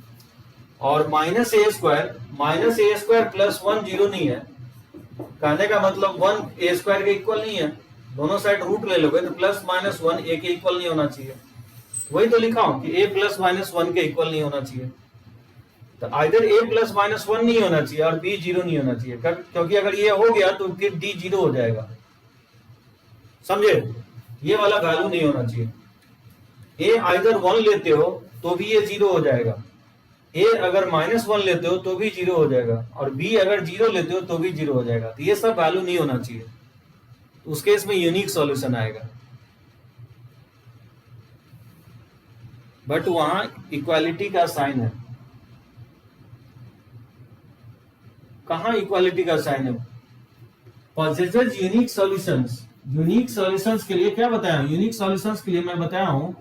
और माइनस ए स्क्वायर प्लस 1 0 नहीं है, कहने का मतलब 1 ए स्क्वायर के इक्वल नहीं है। दोनों साइड रूट ले लोगे तो प्लस माइनस 1 ए के इक्वल नहीं होना चाहिए। वही तो लिखा हूं कि ए प्लस माइनस 1 के इक्वल नहीं होना चाहिए। तो आइदर ए प्लस माइनस 1 नहीं होना चाहिए और बी 0 नहीं होना चाहिए, क्योंकि अगर ये हो गया तो फिर डी 0 हो जाएगा। समझे? ये वाला वैल्यू नहीं होना चाहिए। ए आइदर 1 लेते हो तो भी ये 0 हो जाएगा, ए अगर माइनस 1 लेते हो तो भी 0 हो जाएगा, और बी अगर 0 लेते हो तो भी 0 हो जाएगा। तो ये सब वैल्यू नहीं होना चाहिए, तो उस केस में यूनिक सॉल्यूशन आएगा। बट वहां इक्वालिटी का साइन है। कहां इक्वालिटी का साइन है? Possesses unique solutions. Unique solutions के लिए क्या बताया? यूनिक सॉल्यूशंस के लिए मैं बताया हूं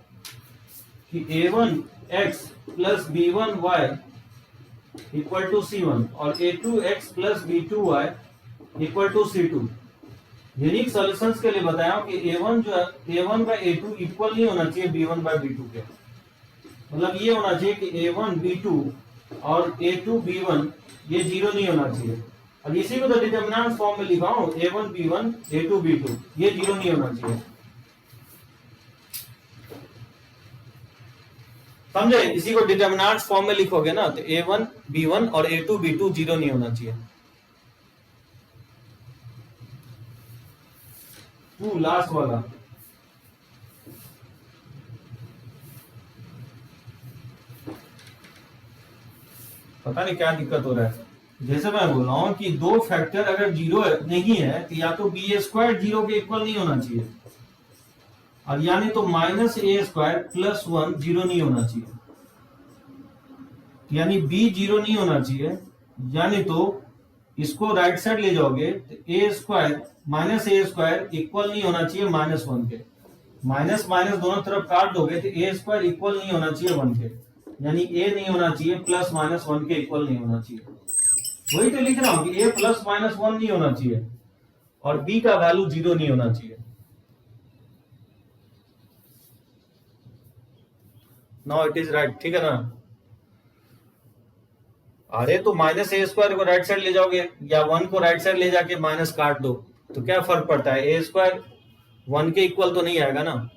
कि a1x plus b1y equal to c1 और a2x plus b2y equal to c2। Unique solutions के लिए बताया हूं कि a1 जो है a1 बाय a2 इक्वल नहीं होना चाहिए b1 बाय b2 के। मतलब ये होना चाहिए कि a1 b2 और a2 b1 ये 0 नहीं होना चाहिए। और इसी को तो डिटरमिनेंट फॉर्म में लिखा हूं, a1 b1 a2 b2 ये 0 नहीं होना चाहिए। समझे? इसी को डिटरमिनेंट फॉर्म में लिखोगे ना तो a1 b1 और a2 b2 0 नहीं होना चाहिए। लास्ट वाला पता नहीं क्या दिक्कत हो रहा है। जैसे मैं बोल रहा हूँ कि दो फैक्टर अगर जीरो नहीं है तो या तो बी स्क्वायर जीरो के इक्वल नहीं होना चाहिए, और यानी तो माइनस ए स्क्वायर प्लस वन जीरो नहीं होना चाहिए, यानी बी जीरो नहीं होना चाहिए, यानी तो इसको राइट साइड ले जाओगे तो a square minus A square equal नहीं होना चाहिए माइनस वन के, माइनस माइनस दोनों तरफ काट दोगे तो ए स्क्वायर इक्वल नहीं होना चाहिए वन के, यानी ए नहीं होना चाहिए प्लस माइनस वन के इक्वल नहीं होना चाहिए। वही तो लिख रहा हूं कि ए प्लस माइनस वन नहीं होना चाहिए और बी का वैल्यू जीरो नहीं होना चाहिए। नाउ इट इज राइट, ठीक है ना। अरे तो माइनस ए स्क्वायर को राइट साइड ले जाओगे या वन को राइट साइड ले जाके माइनस काट दो तो क्या फर्क पड़ता है, ए स्क्वायर वन के इक्वल तो नहीं आएगा ना।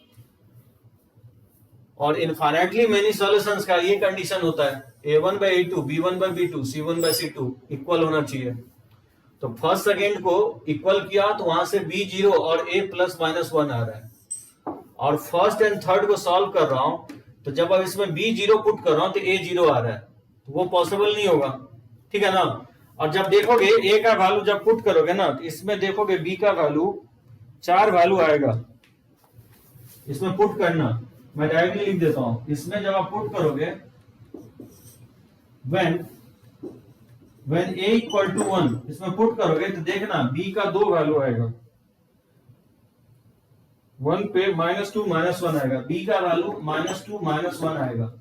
और इनफाइनाइटली मेनी सॉल्यूशंस का ये कंडीशन होता है, a1 by a2, b1 by b2, c1 by c2 equal होना चाहिए। तो फर्स्ट सेकेंड को इक्वल किया तो वहां से b जीरो और a प्लस माइनस वन आ रहा है, और फर्स्ट एंड थर्ड को सॉल्व कर रहा हूं तो जब अब इसमें b जीरो पुट कर रहा हूं तो a जीरो आ रहा है, तो वो पॉसिबल नहीं होगा, ठीक है ना। और जब देखोगे a का वैल्यू जब पुट करोगे ना तो इसमें देखोगे b का वैल्यू 4 वैल्यू आएगा, इसमें पुट करना, मैं डायरेक्टली लिख देता हूं, इसमें जब आप पुट करोगे when a इक्वल टू 1 इसमें पुट करोगे तो देखना b का 2 वैल्यू आएगा, 1 पे -2 -1 आएगा, b का वैल्यू -2 -1 आएगा,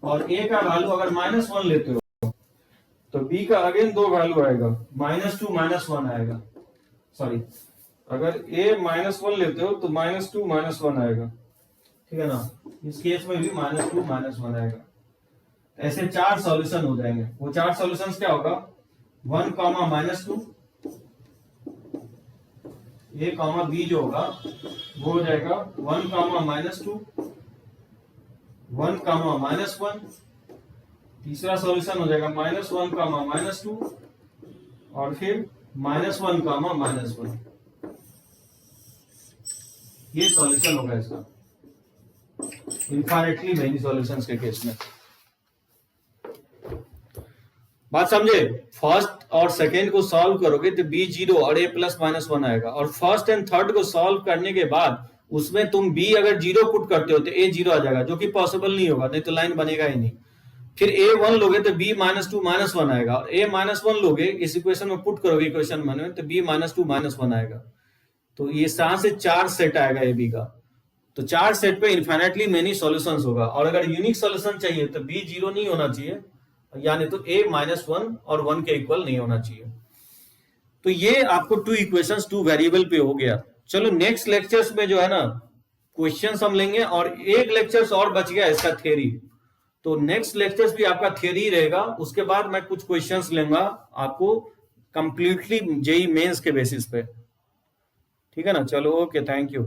और a का वैल्यू अगर -1 लेते हो तो b का अगेन 2 वैल्यू आएगा, -2 -1 आएगा, सॉरी अगर a -1 लेते हो तो -2 -1 आएगा, ठीक है ना। इस केस में भी -2 -1 आएगा। ऐसे 4 सॉल्यूशन हो जाएंगे। वो 4 सॉल्यूशंस क्या होगा, 1 कॉमा -2, ए कॉमा बी जो होगा वो हो जाएगा 1 कॉमा -2, 1 कॉमा -1, तीसरा सॉल्यूशन हो जाएगा -1 कॉमा -2, और फिर -1 कॉमा -1। ये सॉल्यूशन होगा इसका इनफाइनाइटली मेनी सॉल्यूशंस के केस में। बात समझे, फर्स्ट और सेकेंड को सॉल्व करोगे तो बी जीरो और ए प्लस माइनस वन आएगा, और फर्स्ट एंड थर्ड को सॉल्व करने के बाद उसमें तुम बी अगर जीरो पुट करते हो तो ए जीरो आ जाएगा, जो कि पॉसिबल नहीं होगा, नहीं तो लाइन बनेगा ही नहीं। फिर ए वन लोगे तो बी -2 -1 आएगा, और ए -1 लोगे इस इक्वेशन में पुट करोगे इक्वेशन में तो बी -2 -1 आएगा। तो ये यहां से 4 सेट आएगा ए बी का, तो 4 सेट पे इनफाइनाइटली मेनी सॉल्यूशंस होगा, और अगर यूनिक सॉल्यूशन चाहिए तो बी जीरो नहीं होना चाहिए, यानी तो a -1 और 1 के इक्वल नहीं होना चाहिए। तो ये आपको 2 इक्वेशंस 2 वेरिएबल पे हो गया। चलो नेक्स्ट लेक्चर्स में जो है ना क्वेश्चंस हम लेंगे, और एक लेक्चर्स और बच गया इसका थ्योरी, तो नेक्स्ट लेक्चर्स भी आपका थ्योरी रहेगा, उसके बाद मैं कुछ क्वेश्चंस लूंगा आपको कंप्लीटली जेईई मेंस के बेसिस पे, ठीक है ना। चलो ओके, थैंक यू।